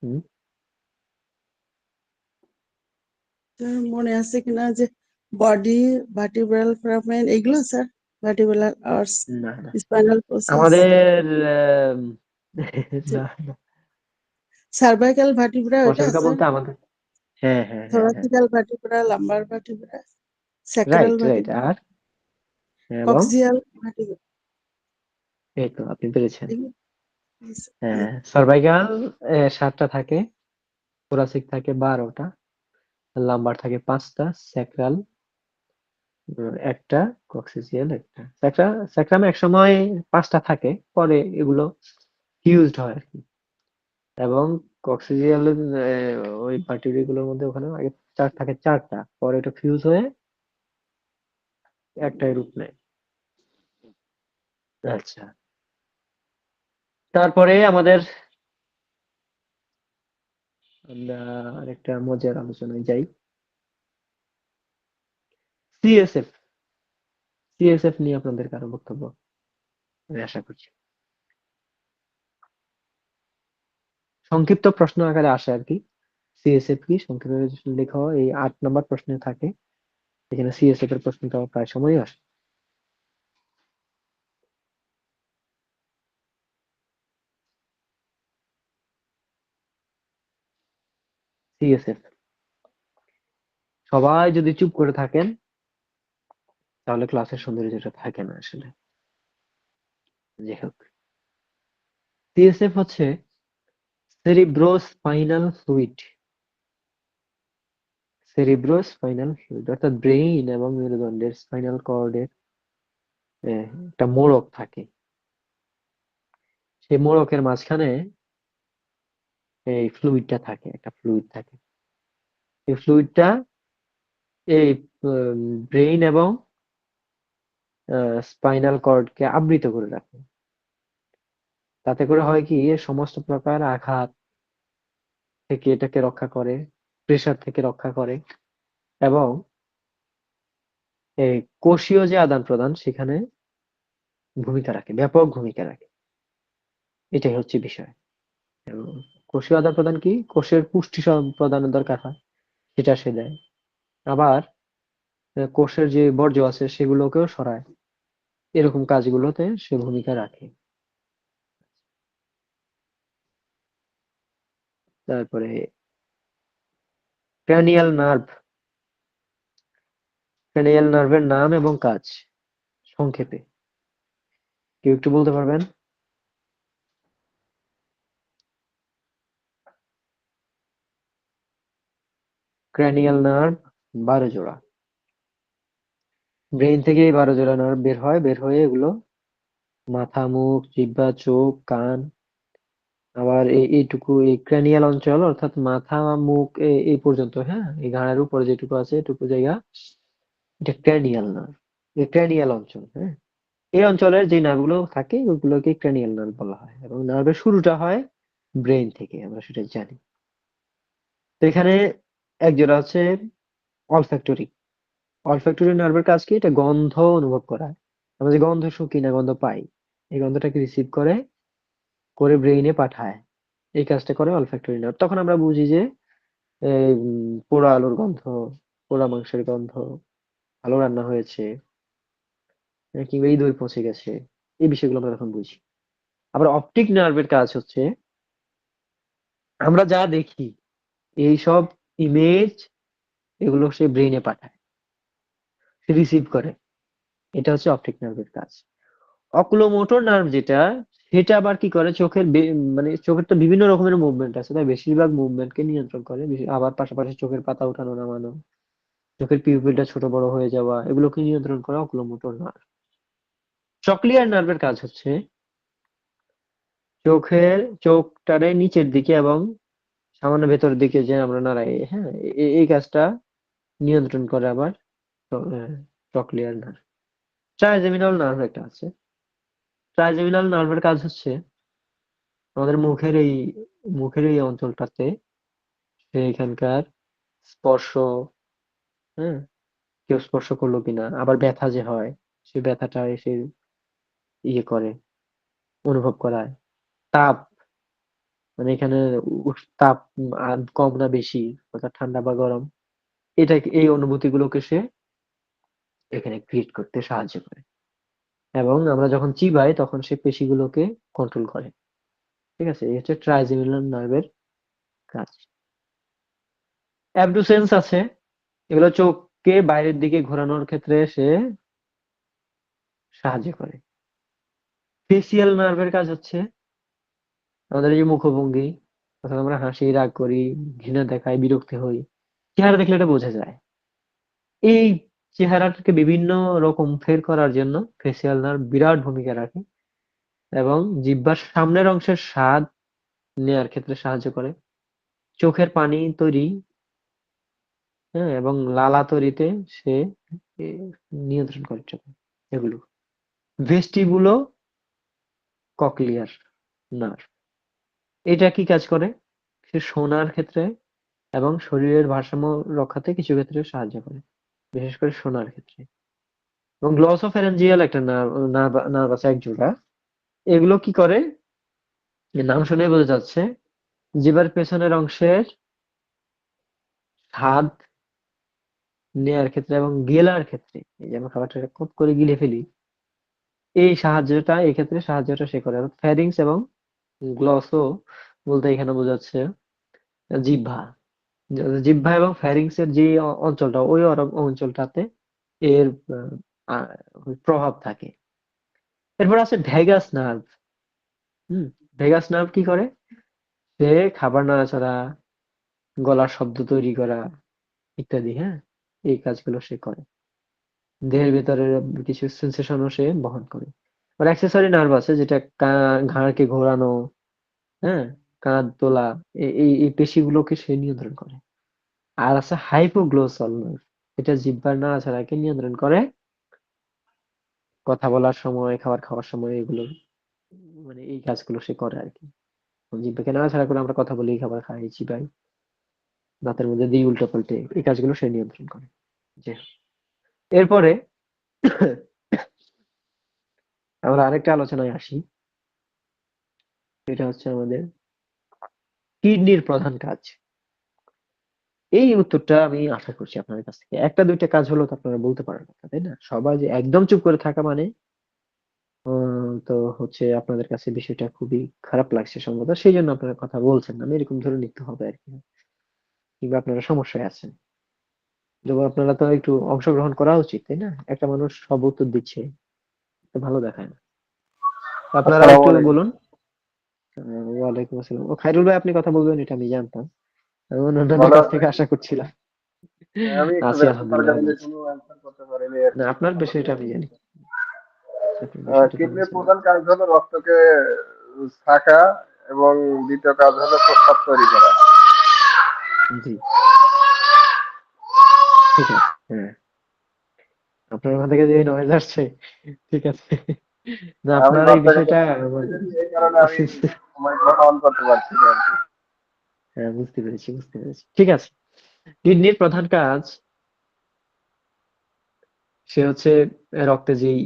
হুম। মনে আছে কিনা যে বডি, ভার্টিব্রাল ফোরামেন, এগুলো স্যার, ভার্টিব্রাল আর্টস, না, না, স্পাইনাল প্রসেস, আমাদের না, না, সার্ভাইকাল ভার্টিব্রা, ওইটা কশেরুকা স্যার, বলতে আমাদের, হ্যাঁ, হ্যাঁ, হ্যাঁ, হ্যাঁ, thoracical vertebra, lumbar vertebra, sacral right, right. Vertebra, আর এবং কক্সিয়াল ভার্টিব্রা। এই তো আপনি পেরেছেন। এগুলো হ্যাঁ, সার্ভাইকাল 7টা থাকে, thoracic থাকে 12টা, লাম্বার থাকে 5টা, স্যাক্রাল একটা, কক্সিসিয়াল একটা। স্যাক্রামে এক সময় 5টা থাকে, পরে এগুলো ফিউজড হয় আর কি। এবং কক্সিসিয়াল ওই ভার্টিব্রেট গুলোর মধ্যে ওখানে আগে থাকে 4টা, পরে এটা ফিউজ হয়ে একটাই রূপ নেয়। আচ্ছা, তারপরে আমাদের আমরা আরেকটা মজার আলোচনায় যাই। সিএসএফ, সিএসএফ নিয়ে আপনাদের কারো বক্তব্য আমি আশা করছি। সংক্ষিপ্ত প্রশ্ন আকারে আসে আর কি। সিএসএফ কি, সংক্ষেপে লেখা হয়, এই 8 নম্বর প্রশ্নে থাকে। এখানে সিএসএফ এর প্রশ্নটা প্রায় সময়ই আসে। সিএসএফ, সবাই যদি চুপ করে থাকেন তাহলে ক্লাসের সৌন্দর্যটা থাকে না আসলে। যাই হোক, সিএসএফ হচ্ছে cerebrospinal fluid. Cerebro spinal fluid অর্থাৎ ব্রেইন এবং মেরুদণ্ডের স্পাইনাল কর্ডের একটা মোড়ক থাকে। সেই মোড়কের মাঝখানে এই ফ্লুইডটা থাকে, একটা ফ্লুইড থাকে। এই ফ্লুইডটা এই ব্রেইন এবং স্পাইনাল কর্ডকে আবৃত করে রাখে। তাতে করে হয় কি, সমস্ত প্রকার আঘাত থেকে এটাকে রক্ষা করে, প্রেসার থেকে রক্ষা করে, এবং এই কোষীয় যে আদান প্রদান সেখানে ভূমিকা রাখে, ব্যাপক ভূমিকা রাখে। এটাই হচ্ছে বিষয়। এবং কোষীয় আদান প্রদান কি, কোষের পুষ্টি প্রদানের দরকার হয় সেটা সে দেয়। আবার কোষের যে বর্জ্য আছে সেগুলোকেও সরায়, এরকম কাজগুলোতে সে ভূমিকা রাখে। তারপরে ক্র্যানিয়াল নার্ভ, ক্র্যানিয়াল নার্ভের নাম এবং কাজ সংক্ষেপে কেউ একটু বলতে পারবেন? ক্র্যানিয়াল নার্ভ 12 জোড়া। ব্রেইন থেকে এই 12 জোড়া নার্ভ বের হয়, বের হয়ে এগুলো মাথা, মুখ, জিহ্বা, চোখ, কান, আবার এইটুকু এই ক্র্যানিয়াল অঞ্চল অর্থাৎ মাথা, মুখ এই পর্যন্ত, হ্যাঁ, এই ঘাড়ের উপরে যেটুকু আছে এটুকু জায়গা, এটা ক্র্যানিয়াল নার্ভ, এই ক্র্যানিয়াল অঞ্চল। হ্যাঁ, এই অঞ্চলের যে নার্ভগুলো থাকে ওগুলোকে ক্র্যানিয়াল নার্ভ বলা হয়, এবং নার্ভের শুরুটা হয় ব্রেইন থেকে, আমরা সেটা জানি। তো এখানে এক জোড়া হচ্ছে অলফ্যাক্টরি। অলফ্যাক্টরি নার্ভের কাজ কি, এটা গন্ধ অনুভব করা। আমরা যে গন্ধ শুঁকি না, গন্ধ পাই, এই গন্ধটাকে রিসিভ করে করে ব্রেইনে পাঠায়। এই কাজটা করে অলফ্যাক্টরি নার্ভ। তখন আমরা বুঝি যে এই পোড়া আলুর গন্ধ, পোড়া মাংসের গন্ধ, ভালো রান্না হয়েছে, কিংবা এই দই পচে গেছে, এই বিষয়গুলো আমরা তখন বুঝি। আবার অপটিক নার্ভের কাজ হচ্ছে, আমরা যা দেখি এই সব ইমেজ, এগুলো সে ব্রেইনে পাঠায়, সে রিসিভ করে। এটা হচ্ছে অপটিক নার্ভের কাজ। অকুলোমোটর নার্ভ যেটা, সেটা আবার কি করে, চোখের মানে চোখের তো বিভিন্ন রকমের মুভমেন্ট আছে, তাই বেশিরভাগ মুভমেন্টকে নিয়ন্ত্রণ করে। আবার পাশাপাশি চোখের পাতা ওঠানো নামানো, চোখের পিউপিলটা ছোট বড় হয়ে যাওয়া, এগুলোকে নিয়ন্ত্রণ করে অকুলোমোটর নার্ভ। চকলিয়ার নার্ভের কাজ হচ্ছে চোখের চোখটারে নিচের দিকে এবং সামান্য ভেতরের দিকে যে আমরা নাড়াই, হ্যাঁ, এই কাজটা নিয়ন্ত্রণ করে আবার চকলিয়ার নার্ভ। ট্রাইজেমিনাল নার্ভ একটা আছে। ট্রাইজেমিনাল নার্ভের কাজ হচ্ছে আমাদের মুখের এই অঞ্চলটাতে সে এখানকার স্পর্শ, হ্যাঁ, কেউ স্পর্শ করলো কিনা, আবার ব্যথা যে হয় সেই ব্যথাটা এসে ইয়ে করে, অনুভব করায়। তাপ, মানে এখানে তাপ কম না বেশি, অর্থাৎ ঠান্ডা বা গরম, এটা এই অনুভূতি গুলোকে সে এখানে ক্রিয়েট করতে সাহায্য করে। এবং আমরা যখন চিবাই তখন সে পেশিগুলোকে কন্ট্রোল করে। ঠিক আছে, এই হচ্ছে ট্রাইজেমিনাল নার্ভের কাজ। অ্যাবডুসেন্স আছে, এগুলো চোখকে বাইরের দিকে ঘোরানোর ক্ষেত্রে সে সাহায্য করে। ফেসিয়াল নার্ভের কাজ হচ্ছে আমাদের এই যে মুখভঙ্গি, অর্থাৎ আমরা হাসি, রাগ করি, ঘৃণা দেখাই, বিরক্তি হই, চেহারা দেখলে এটা বোঝা যায়। এই চেহারাটাকে বিভিন্ন রকম ফের করার জন্য ফেসিয়াল নার্ভ বিরাট ভূমিকা রাখে, এবং জিহ্বার সামনের অংশের স্বাদ নেয়ার ক্ষেত্রে সাহায্য করে। চোখের পানি তৈরি, হ্যাঁ, এবং লালা তৈরিতে সে এ, নিয়ন্ত্রণ করে চোখে, এগুলো। ভেস্টিবুলো ককলিয়ার নার্ভ, এটা কি কাজ করে, সে শোনার ক্ষেত্রে এবং শরীরের ভারসাম্য রক্ষাতে কিছু ক্ষেত্রে সাহায্য করে, বিশেষ করে শোনার ক্ষেত্রে। এবং গ্লসোফ্যারেঞ্জিয়াল একটা নার্ভ নার্ভ আছে এক জোড়া। এগুলো কি করে, এর নাম শুনে বোঝা যাচ্ছে, জিহ্বার পেছনের অংশের স্বাদ নেয়ার ক্ষেত্রে এবং গেলার ক্ষেত্রে, এই যে আমরা খাবারটা খুব করে গিলে ফেলি, এই ক্ষেত্রে সাহায্যটা সে করে। ফ্যারিংস এবং গ্লসো বলতে এখানে বোঝাচ্ছে জিহ্বা। জিহ্বা এবং ফ্যারিংস এর যে অঞ্চলটা, ওই অঞ্চলটাতে এর আহ, প্রভাব থাকে। এরপর আছে ভেগাস নার্ভ। হুম, ভেগাস নার্ভ কি করে, সে খাবার নাড়াচাড়া, গলার শব্দ তৈরি করা, ইত্যাদি। হ্যাঁ, এই কাজগুলো সে করে। দেহের ভেতরে কিছু সেন্সেশনও সে বহন করে। আর অ্যাক্সেসরি নার্ভ আছে যেটা ঘাড়কে ঘোরানো, হ্যাঁ, কাঁধ তোলা, এই পেশিগুলোকে সে নিয়ন্ত্রণ করে। আর আছে হাইপোগ্লোসাল নার্ভ, এটা জিহ্বার নাড়াচাড়াকে নিয়ন্ত্রণ করে, কথা বলার সময়, খাবার খাওয়ার সময় এগুলো, মানে এই কাজগুলো সে করে আর কি। জিহ্বাকে নাড়াচাড়া করে আমরা কথা বলি, খাবার খাই, চিবাই, দাঁতের মধ্যে দিই উল্টো পাল্টে, এই কাজগুলো সে নিয়ন্ত্রণ করে। জি। এরপরে আমরা আরেকটা আলোচনায় আসি, এটা হচ্ছে আমাদের কিডনির প্রধান কাজ। এই উত্তরটা আমি আশা করছি আপনাদের কাছ থেকে। একটা দুইটা কাজ হলো তো আপনারা বলতে পারেন না, তাই না? সবাই যে একদম চুপ করে থাকা মানে তো হচ্ছে আপনাদের কাছে বিষয়টা খুবই খারাপ লাগছে সম্ভবত, সেই জন্য আপনারা কথা বলছেন না, আমি এরকম ধরে নিতে হবে আর কি। কিংবা আপনারা সমস্যায় আছেন, যেমন আপনারা তো একটু অংশগ্রহণ করা উচিত, তাই না? একটা মানুষ সব উত্তর দিচ্ছে, তো ভালো দেখায় না। আপনারা আসসালামু একটু আলাইকুম। বলুন। ওয়ালাইকুম আসসালাম। ও খাইরুল ভাই, আপনি কথা বলবেন এটা আমি জানতাম, আমি অন্যদের ভালো কাছ আছেন? থেকে আশা করছিলাম। আমি একটু আছি ব্যস্ত থাকার আলহামদুলিল্লাহ, ভালো কারণে আছি। কোনো অ্যান্সার করতে পারিনি না, আরকি। আপনার বিষয়টা আমি জানি, আপনার বিষয়টা তো আমি কিডনির জানি। প্রধান কাজ হলো রক্তকে থাকা এবং দ্বিতীয় কাজ হলো প্রস্রাব তৈরি করা। জি, ঠিক আছে। হ্যাঁ, আপনার ওখান থেকে যে নয়েজ আসছে, ঠিক আছে। না, আমি আপনার এই বাচ্চাকে বিষয়টা আমার এই কারণে আমি মাইক্রোফোন অন করতে পারছি না আরকি। হ্যাঁ, বুঝতে পেরেছি, বুঝতে পেরেছি, ঠিক আছে। কিডনির প্রধান কাজ, সে হচ্ছে রক্তে যেই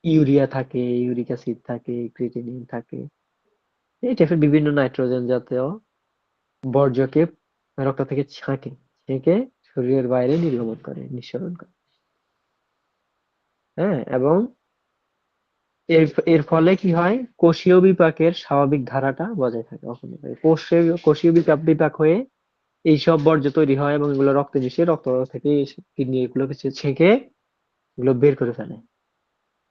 ইউরিয়া থাকে, ইউরিক অ্যাসিড থাকে, ক্রিয়েটিনিন থাকে, এই টাইপের বিভিন্ন নাইট্রোজেন জাতীয় বর্জ্যকে রক্ত থেকে ছেঁকে শরীরের বাইরে নির্গমন করে, নিঃসরণ করে। হ্যাঁ, এবং এর এর ফলে কি হয়, কোষীয় বিপাকের স্বাভাবিক ধারাটা বজায় থাকে। কখনো কোষীয় বিপাক হয়ে এইসব বর্জ্য তৈরি হয় এবং এগুলো রক্তে মিশে রক্ত থেকে কিডনি এগুলোকে ছেঁকে এগুলো বের করে ফেলে,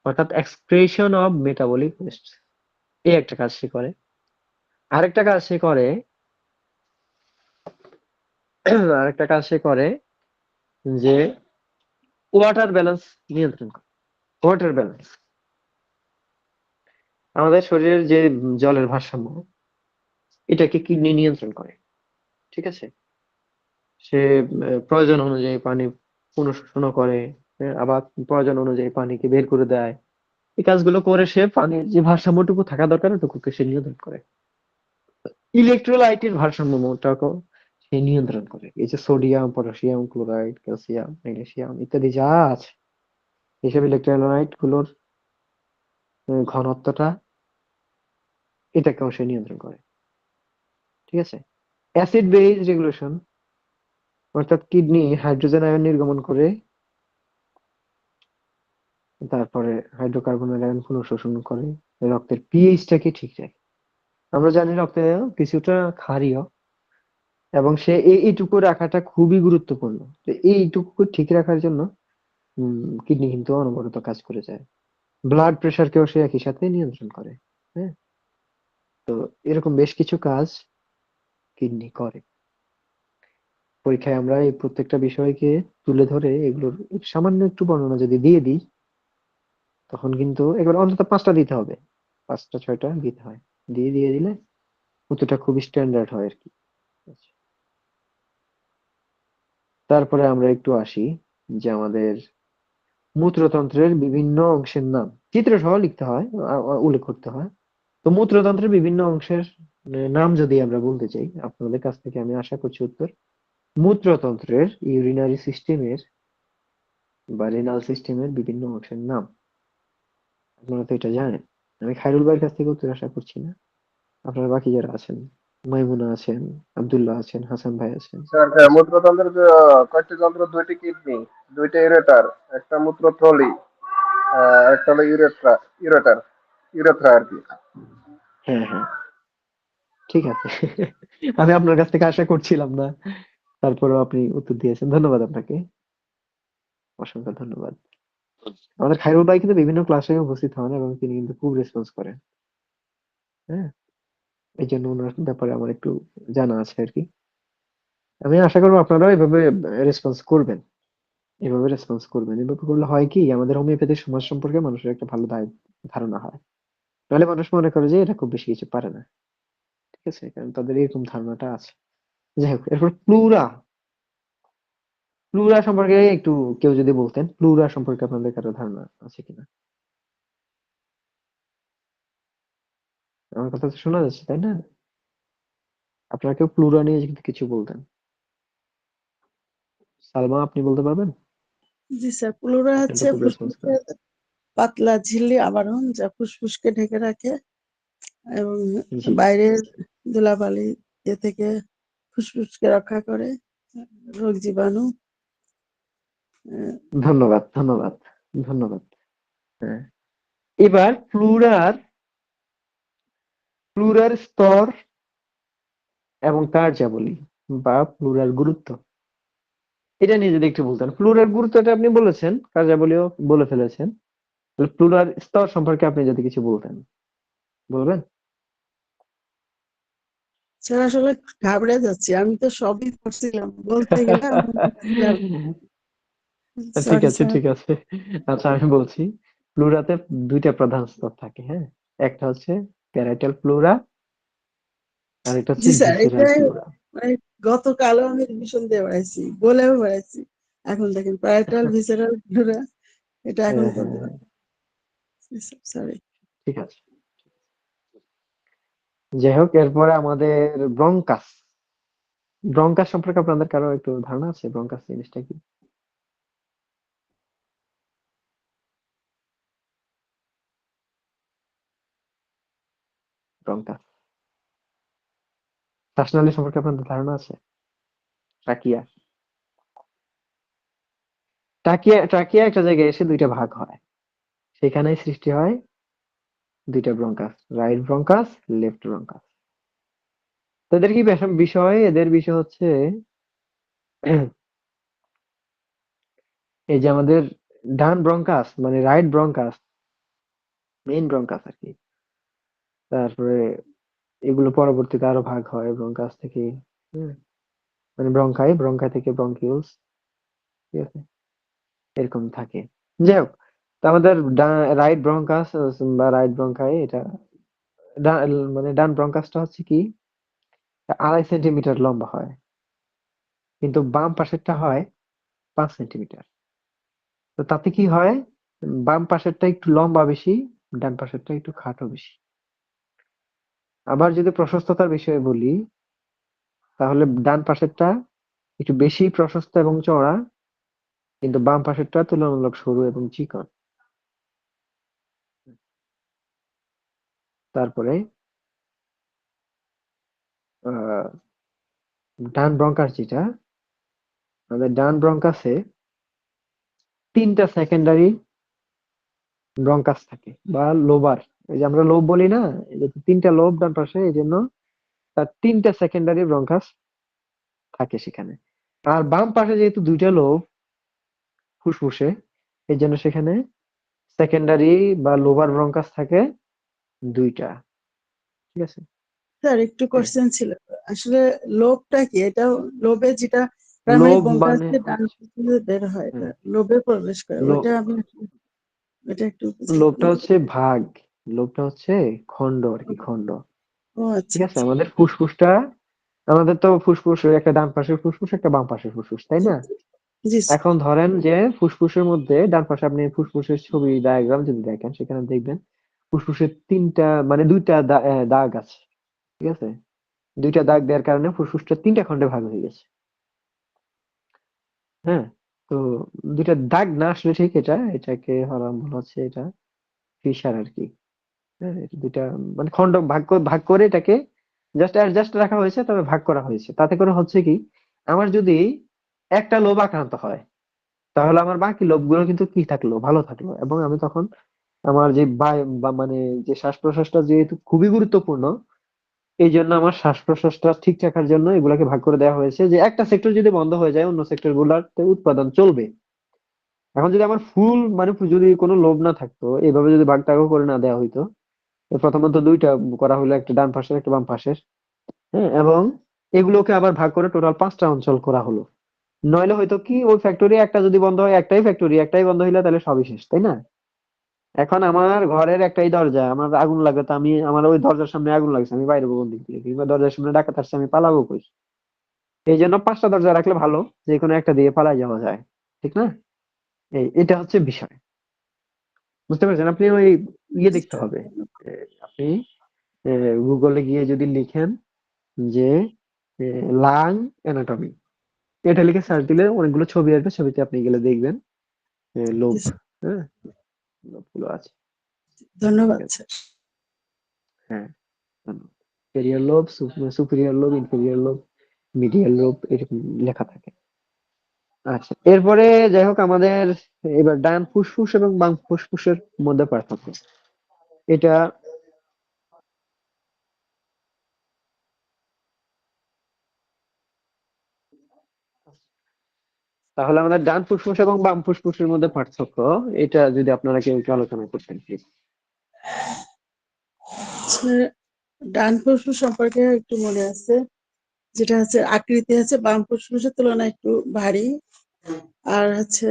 অর্থাৎ এক্সক্রিশন অফ মেটাবলিক ওয়েস্ট। এই একটা কাজ সে করে। আরেকটা কাজ সে করে আরেকটা কাজ সে করে যে ওয়াটার ব্যালেন্স নিয়ন্ত্রণ করে। ওয়াটার ব্যালেন্স, আমাদের শরীরের যে জলের ভারসাম্য, এটাকে কিডনি নিয়ন্ত্রণ করে। ঠিক আছে, সে প্রয়োজন অনুযায়ী পানি পুনঃশোষণ করে, আবার প্রয়োজন অনুযায়ী পানিকে বের করে দেয়। এই কাজগুলো করে সে পানির যে ভারসাম্যটুকু থাকা দরকার ওটুকুকে সে নিয়ন্ত্রণ করে। ইলেকট্রোলাইটের ভারসাম্যটাকেও সে নিয়ন্ত্রণ করে। এই যে sodium, potassium, chloride, calcium, magnesium ইত্যাদি যা আছে, এইসব ইলেকট্রোলাইট গুলোর ঘনত্বটা, এটাকেও সে নিয়ন্ত্রণ করে। ঠিক আছে, অ্যাসিড বেস রেগুলেশন, অর্থাৎ কিডনি হাইড্রোজেন আয়ন নির্গমন করে, তারপরে হাইড্রোকার্বনের আয়ন পুনঃশোষণ করে, রক্তের পিএইচটাকে ঠিক রাখে। আমরা জানি রক্তে কিছুটা ক্ষারীয়, এবং সে এইটুকু রাখাটা খুবই গুরুত্বপূর্ণ। তো এইটুকু ঠিক রাখার জন্য কিডনি কিন্তু অনবরত কাজ করে যায়। ব্লাড প্রেশারকেও সে একই সাথে নিয়ন্ত্রণ করে। হ্যাঁ, তো এরকম বেশ কিছু কাজ কিডনি করে। পরীক্ষায় আমরা এই প্রত্যেকটা বিষয়কে তুলে ধরে এগুলোর সামান্য একটু বর্ণনা যদি দিয়ে দিই, তখন কিন্তু এবার অন্তত 5টা দিতে হবে, 5টা 6টা দিতে হয়, দিয়ে দিলে উত্তরটা খুবই স্ট্যান্ডার্ড হয় আর কি। আচ্ছা, তারপরে আমরা একটু আসি যে আমাদের মূত্রতন্ত্রের বিভিন্ন অংশের নাম চিত্র সহ লিখতে হয়, উল্লেখ করতে হয়। তো মূত্রতন্ত্রের বিভিন্ন অংশের নাম যদি আমরা বলতে চাই, আপনাদের কাছ থেকে আমি আশা করছি উত্তর। মূত্রতন্ত্রের ইউরিনারি সিস্টেমের বা রেনাল সিস্টেমের বিভিন্ন অংশের নাম আপনারা তো এটা জানেন। আমি খায়রুল ভাইয়ের কাছ থেকে উত্তর আশা করছি না, আপনারা বাকি যারা আছেন, মাইমুনা আছেন, আব্দুল্লাহ আছেন, হাসান ভাই আছেন। স্যার, মূত্রতন্ত্রের যে কয়টি যন্ত্র? দুইটি কিডনি, দুইটা ইউরেটার, একটা মূত্রথলি, একটা হলো ইউরেটার ইউরেথ্রা আর কি। হ্যাঁ, হ্যাঁ, ঠিক আছে। আমি আপনার কাছ থেকে আশা করছিলাম না, তারপরেও আপনি উত্তর দিয়েছেন, ধন্যবাদ আপনাকে, অসংখ্য ধন্যবাদ। আমাদের খায়রুল ভাই কিন্তু বিভিন্ন ক্লাসে উপস্থিত হন এবং তিনি কিন্তু খুব রেসপন্স করেন। হ্যাঁ, এই জন্য ওনার ব্যাপারে আমার একটু জানা আছে আর কি। আমি আশা করবো আপনারাও এভাবে রেসপন্স করবেন। এভাবে করলে হয় কি, আমাদের হোমিওপ্যাথিক সমাজ সম্পর্কে মানুষের একটা ভালো ধারণা হয়। নাহলে মানুষ মনে করে যে এটা খুব বেশি কিছু পারে না। ঠিক আছে, কারণ তাদের এরকম ধারণাটা আছে। যাই হোক, এরপর প্লুরা। প্লুরা সম্পর্কে একটু কেউ যদি বলতেন, প্লুরা সম্পর্কে আপনাদের কারো ধারণা আছে কিনা? আমার কথা তো শোনা যাচ্ছে, তাই না? আপনারা কেউ প্লুরা নিয়ে যদি কিছু বলতেন। সালমা, আপনি বলতে পারবেন? জি স্যার, প্লুরা আপনি তো হচ্ছে খুব রেসপন্স করেন। ফুসফুসের পাতলা ঝিল্লি আবরণ যা ফুসফুসকে ঢেকে রাখে এবং জি, বাইরের ধুলাবালি থেকে ফুসফুসকে রক্ষা করে রোগ জীবাণু। আহ, ধন্যবাদ, ধন্যবাদ, ধন্যবাদ। হ্যাঁ, এবার প্লুরার স্তর এবং কার্যাবলী বা প্লুরার গুরুত্ব, এটা নিয়ে যদি একটু বলতেন। প্লুরার গুরুত্বটা আপনি বলেছেন, কার্যাবলীও বলে ফেলেছেন। তাহলে প্লুরার স্তর সম্পর্কে আপনি যদি কিছু বলতেন, বলবেন? স্যার আসলে ঘাবড়ে যাচ্ছি, আমি তো সবই করছিলাম বলতে গেলে আমার ঠিক সরি আছে, স্যার। ঠিক আছে। আচ্ছা, আমি বলছি। প্লুরাতে দুইটা প্রধান স্তর থাকে, হ্যাঁ। একটা হচ্ছে প্যারাইটাল প্লুরা, আর একটা হচ্ছে জি স্যার, ভিসেরাল এটাই প্লুরা। মানে গতকালও আমি রিভিশন দিয়ে বেড়াইছি, বলেও বেড়াইছি। এখন দেখেন প্যারাইটাল ভিসেরাল ফ্লোরা, এটা হ্যাঁ, এখনো হ্যাঁ, বলতে হ্যাঁ, পারি। সরি। ঠিক আছে। যাই হোক, এরপরে আমাদের ব্রঙ্কাস। ব্রঙ্কাস সম্পর্কে আপনাদের কারো একটু ধারণা আছে? ব্রঙ্কাস জিনিসটা কি? ব্রঙ্কাস, শ্বাসনালী সম্পর্কে আপনাদের ধারণা আছে? ট্রাকিয়া। ট্রাকিয়া একটা জায়গায় এসে দুইটা ভাগ হয়, সেখানেই সৃষ্টি হয় দুইটা bronchus, right bronchus, left bronchus. তাদের কি বিষয়, এদের বিষয় হচ্ছে এই যে আমাদের ডান ব্রঙ্কাস মানে রাইট ব্রঙ্কাস, মেইন ব্রঙ্কাস আর কি। তারপরে এগুলো পরবর্তীতে আরো ভাগ হয় ব্রঙ্কাস থেকে। হুম, মানে ব্রঙ্কাই থেকে ব্রঙ্কিউলস। ঠিক আছে, এরকম থাকে। যাই হোক, তো আমাদের রাইট ব্রঙ্কাস বা রাইট ব্রঙ্কাই, এটা মানে ডান ব্রঙ্কাসটা হচ্ছে কি 2.5 সেন্টিমিটার লম্বা হয়, কিন্তু বাম পাশেরটা হয় 5 সেন্টিমিটার। তো তাতে কি হয়, বাম পাশেরটা একটু লম্বা বেশি, ডান পাশেরটা একটু খাটো বেশি। আবার যদি প্রশস্ততার বিষয়ে বলি, তাহলে ডান পাশেরটা একটু বেশি প্রশস্ত এবং চওড়া, কিন্তু বাম পাশেরটা তুলনামূলক সরু এবং চিকন। তারপরে আহ ডান ব্রঙ্কাস যেটা, আমাদের ডান ব্রঙ্কাসে 3টা সেকেন্ডারি ব্রঙ্কাস থাকে বা লোবার। এই যে আমরা লোব বলি না, এই যে 3টা লোব ডান পাশে, এই জন্য তার 3টা সেকেন্ডারি ব্রঙ্কাস থাকে সেখানে। আর বাম পাশে যেহেতু 2টা লোব ফুসফুসে, এই জন্য সেখানে সেকেন্ডারি বা লোবার ব্রঙ্কাস থাকে 2টা। ঠিক আছে। স্যার একটু হ্যাঁ, কোশ্চেন ছিল, আসলে লোবটা কি? এটা লোবে যেটা প্রাইমারি লোব ব্রঙ্কাস মানে দিয়ে ডান হচ্ছে, দিকে বের হয়, এটা হ্যাঁ, লোবে প্রবেশ করে, লো- ওইটা আমি এটা একটু বুঝি। লোবটা হচ্ছে ভাগ, লোবটা হচ্ছে খন্ড আর কি, খন্ড। ও ঠিক আচ্ছা আছে, আচ্ছা। আমাদের তো ফুসফুস, একটা ডান পাশের ফুসফুস, একটা বাম পাশের ফুসফুস, তাই জি না? জি জি স্যার। এখন ধরেন যে ফুসফুসের মধ্যে ডান পাশে আপনি ফুসফুসের ছবি ডায়াগ্রাম যদি দেখেন, সেখানে দেখবেন ফুসফুসের 3টা মানে 2টা দাগ আছে। ঠিক আছে, 2টা দাগ দেওয়ার কারণে ফুসফুসটা 3টা খন্ডে ভাগ হয়ে গেছে। হ্যাঁ, তো 2টা দাগ না আসলে ঠিক, এটাকে বলা হচ্ছে এটা ফিশার আর কি। হ্যাঁ, এটা 2টা মানে খন্ড ভাগ করে এটাকে জাস্ট অ্যাডজাস্ট রাখা হয়েছে, তবে ভাগ করা হয়েছে। তাতে করে হচ্ছে কি, আমার যদি একটা লোব আক্রান্ত হয়, তাহলে আমার বাকি লোবগুলো কিন্তু কি থাকলো, ভালো থাকলো, এবং আমি তখন আমার যে বায়ু বা মানে যে শ্বাস প্রশ্বাসটা যেহেতু খুবই গুরুত্বপূর্ণ, এই জন্য আমার শ্বাস প্রশ্বাসটা ঠিক রাখার জন্য এগুলাকে ভাগ করে দেওয়া হয়েছে, যে একটা সেক্টর যদি বন্ধ হয়ে যায়, অন্য সেক্টর গুলাতে উৎপাদন চলবে। এখন যদি আমার ফুল মানে যদি কোনো লোভ না থাকতো, এইভাবে যদি ভাগ টাগ করে না দেওয়া হইতো, তো প্রথমত 2টা করা হলো, একটা ডান পাশের একটা বাম পাশের। হ্যাঁ, এবং এগুলোকে আবার ভাগ করে টোটাল 5টা অঞ্চল করা হলো। নইলে হয়তো কি ওই ফ্যাক্টরি একটা যদি বন্ধ হয়, একটাই ফ্যাক্টরি, একটাই বন্ধ হইলে তাহলে সবই শেষ, তাই না? এখন আমার ঘরের একটাই দরজা, আমার আগুন লাগবে, তো আমি আমার ওই দরজার সামনে আগুন লাগছে, আমি বাইরে কোন দিক দিয়ে, কিংবা দরজার সামনে ডাকাত আসছে, আমি পালাবো কই? এই জন্য 5টা দরজা রাখলে ভালো, যে কোনো একটা দিয়ে পালাই যাওয়া যায়, ঠিক না? এটা হচ্ছে বিষয়, বুঝতে পারছেন? আপনি ওই দেখতে বুঝতে হবে, পারলাম। এ, আপনি গুগলে গিয়ে যদি লিখেন যে লাং অ্যানাটমি, এটা লিখে সার্চ দিলে অনেকগুলো ছবি আসবে, ছবিতে আপনি গেলে দেখবেন লোভ, জি, স্যার। হ্যাঁ, লোভগুলো আছে। ঠিক ধন্যবাদ আছে, স্যার। হ্যাঁ, Periyar lobe, superior lobe, inferior lobe, medial lobe, এরকম লেখা থাকে। আচ্ছা, এরপরে যাই হোক, আমাদের এবার ডান ফুসফুস এবং বাম ফুসফুসের মধ্যে পার্থক্য এটা। তাহলে আমাদের ডান ফুসফুস এবং বাম ফুসফুসের মধ্যে পার্থক্য, এটা যদি আপনারা কেউ একটু আলোচনা করতেন প্লিজ। স্যার, ডান ফুসফুস সম্পর্কে একটু মনে আছে, যেটা হচ্ছে আকৃতি হচ্ছে বাম ফুসফুসের তুলনায় একটু ভারী, আর হচ্ছে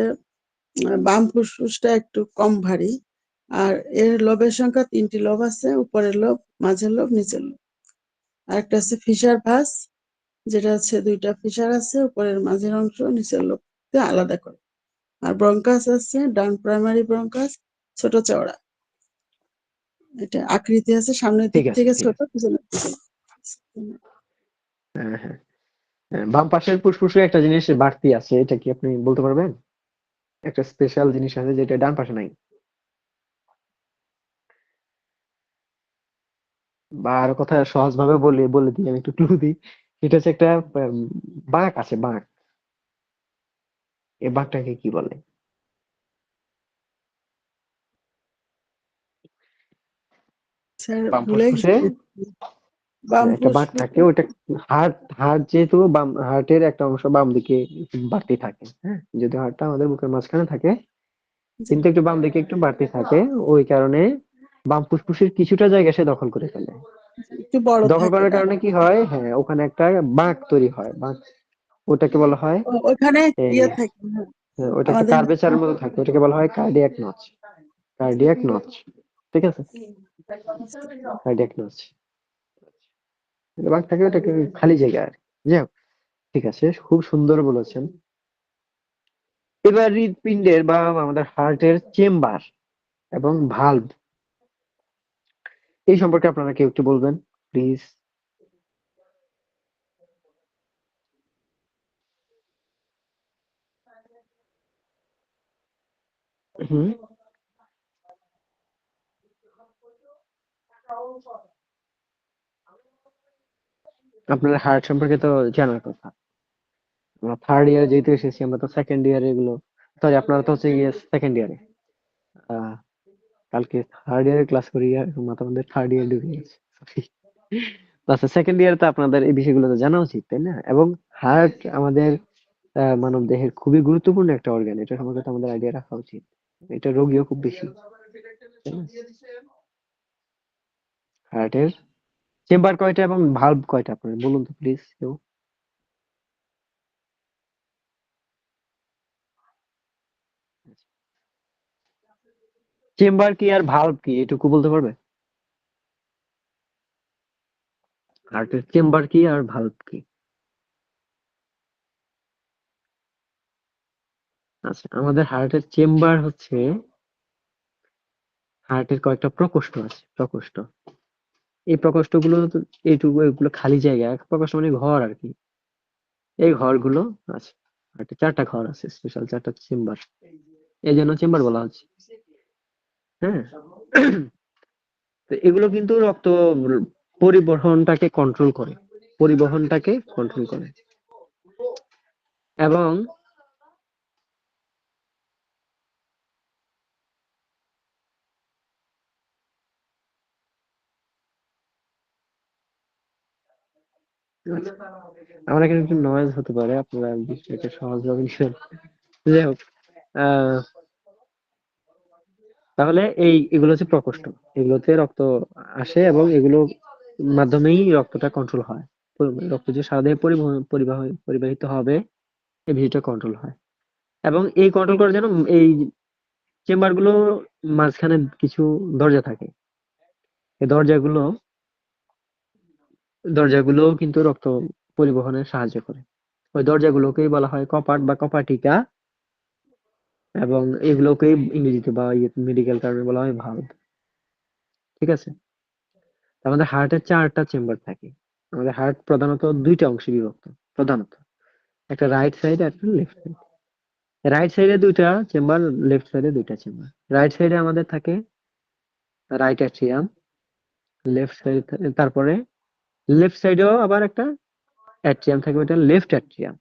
বাম ফুসফুসটা একটু কম ভারী। আর এর লোবের সংখ্যা 3টি লোব আছে, উপরের লোব, মাঝের লোব, নিচের লোব। আর একটা হচ্ছে ফিশার ভাস, যেটা হচ্ছে 2টা ফিশার আছে, উপরের মাঝের অংশ নিচের লোবকে আলাদা করে। আর ব্রঙ্কাস আছে, ডান প্রাইমারি ব্রঙ্কাস, ছোট চওড়া। এটা আকৃতি আছে, সামনের দিক ঠিক আছে, থেকে ঠিক ছোট, আছে। পিছনের দিকে বড়। হ্যাঁ, হ্যাঁ, হ্যাঁ, বাম পাশের ফুসফুসে একটা জিনিস বাড়তি আছে, এটা কি আপনি বলতে পারবেন? একটা স্পেশাল জিনিস আছে যেটা ডান পাশে নাই, বা আরো কথা সহজ ভাবে বলে বলে দিই, আমি একটু ক্লু দিই। এটা হচ্ছে একটা বাঁক আছে, বাঁক। এই বাঁকটাকে কি বলে? স্যার, বাম ভুলে ফুসফুসে গেছি। বাম একটা বাঁক থাকে, ফুসফুসে ওটা হার্ট, হার্ট যেহেতু বাম, হার্টের একটা অংশ বাম দিকে বাড়তি থাকে, হ্যাঁ, যদি হার্টটা আমাদের বুকের মাঝখানে থাকে, জি, কিন্তু একটু বাম দিকে একটু বাড়তি থাকে, ওই কারণে বাম ফুসফুসের কিছুটা জায়গা সে দখল করে ফেলে। একটু বড় দখল থাকে করার ডান। কারণে কি হয়, হ্যাঁ, ওখানে একটা বাঁক তৈরি হয়, বাঁক, ওটাকে বলা হয় ওখানে এই, ইয়ে থাকে, হ্যাঁ, ওটা একটা আমাদের কার্ভেচারের মতো থাকে, ওটাকে বলা হয় কার্ডিয়াক নচ, কার্ডিয়াক নচ, ঠিক আছে, কার্ডিয়াক নচ, বাঁক থাকে, ওটাকে খালি জায়গা আর কি। যাই হোক, ঠিক আছে, খুব সুন্দর বলেছেন। এবার হৃৎপিণ্ডের বা আমাদের হার্টের চেম্বার এবং ভালভ, এই সম্পর্কে আপনারা কেউ একটু বলবেন প্লিজ। হুম, আপনার হার্ট সম্পর্কে তো জানার কথা। আমরা থার্ড ইয়ার যেহেতু এসেছি, আমরা তো সেকেন্ড ইয়ারে এগুলো, সরি, আপনারা তো হচ্ছে গিয়ে সেকেন্ড ইয়ারে, আহ কালকে থার্ড ইয়ারে ক্লাস করি, আর আমাদের থার্ড ইয়ার ঢুকে গেছে। Sorry। আচ্ছা, সেকেন্ড ইয়ারে তো আপনাদের এই বিষয়গুলো তো জানা উচিত, তাই না? এবং হার্ট আমাদের মানব দেহের খুবই গুরুত্বপূর্ণ একটা অর্গান, এটা সম্পর্কে তো আমাদের আইডিয়া রাখা উচিত। এটা রোগীও খুব বেশি, তাই না? হার্টের চেম্বার কয়টা এবং ভালভ কয়টা আপনার বলুন তো প্লিজ কেউ। চেম্বার কি আর ভালভ কি এটুকু বলতে পারবে? হার্টের চেম্বার কি আর ভালভ কি? আচ্ছা, আমাদের হার্টের চেম্বার হচ্ছে, হার্টের কয়েকটা প্রকোষ্ঠ আছে, প্রকোষ্ঠ। এই প্রকোষ্ঠগুলো এইটুকু, এগুলো খালি জায়গা, প্রকোষ্ঠ মানে ঘর আর কি। এই ঘরগুলো আছে, হার্টে 4টা ঘর আছে, স্পেশাল 4টা চেম্বার, এই জন্য চেম্বার বলা হচ্ছে। হ্যাঁ, তো এগুলো কিন্তু রক্ত পরিবহনটাকে কন্ট্রোল করে, পরিবহনটাকে কন্ট্রোল করে। এবং আচ্ছা, আমার এখানে একটু নয়েজ হতে পারে, আপনারা বিষয়টা সহজভাবে নিবেন। যাই হোক, আহ তাহলে এগুলো হচ্ছে প্রকোষ্ঠ, এগুলোতে রক্ত আসে এবং এগুলোর মাধ্যমেই রক্তটা কন্ট্রোল হয়। রক্ত যে সারা দেহে পরিবাহিত হবে, এই বিষয়টা কন্ট্রোল হয়। এবং এই কন্ট্রোল করার জন্য এই চেম্বার গুলো মাঝখানে কিছু দরজা থাকে। এই দরজাগুলো কিন্তু রক্ত পরিবহনে সাহায্য করে। ওই দরজাগুলোকেই বলা হয় কপাট বা কপাটিকা, এবং এগুলোকেই ইংরেজিতে বা মেডিকেল টার্মে বলা হয় ভালভ। ঠিক আছে? আমাদের হার্টের 4টা চেম্বার থাকে। আমাদের হার্ট প্রধানত 2টা অংশে বিভক্ত। প্রধানত একটা রাইট সাইড আর একটা লেফট সাইড। রাইট সাইডে 2টা চেম্বার, লেফট সাইডে 2টা চেম্বার। রাইট সাইডে আমাদের থাকে রাইট অ্যাট্রিয়াম, লেফট সাইড, তারপরে লেফট সাইডেও আবার একটা অ্যাট্রিয়াম থাকে, ওটা লেফট অ্যাট্রিয়াম।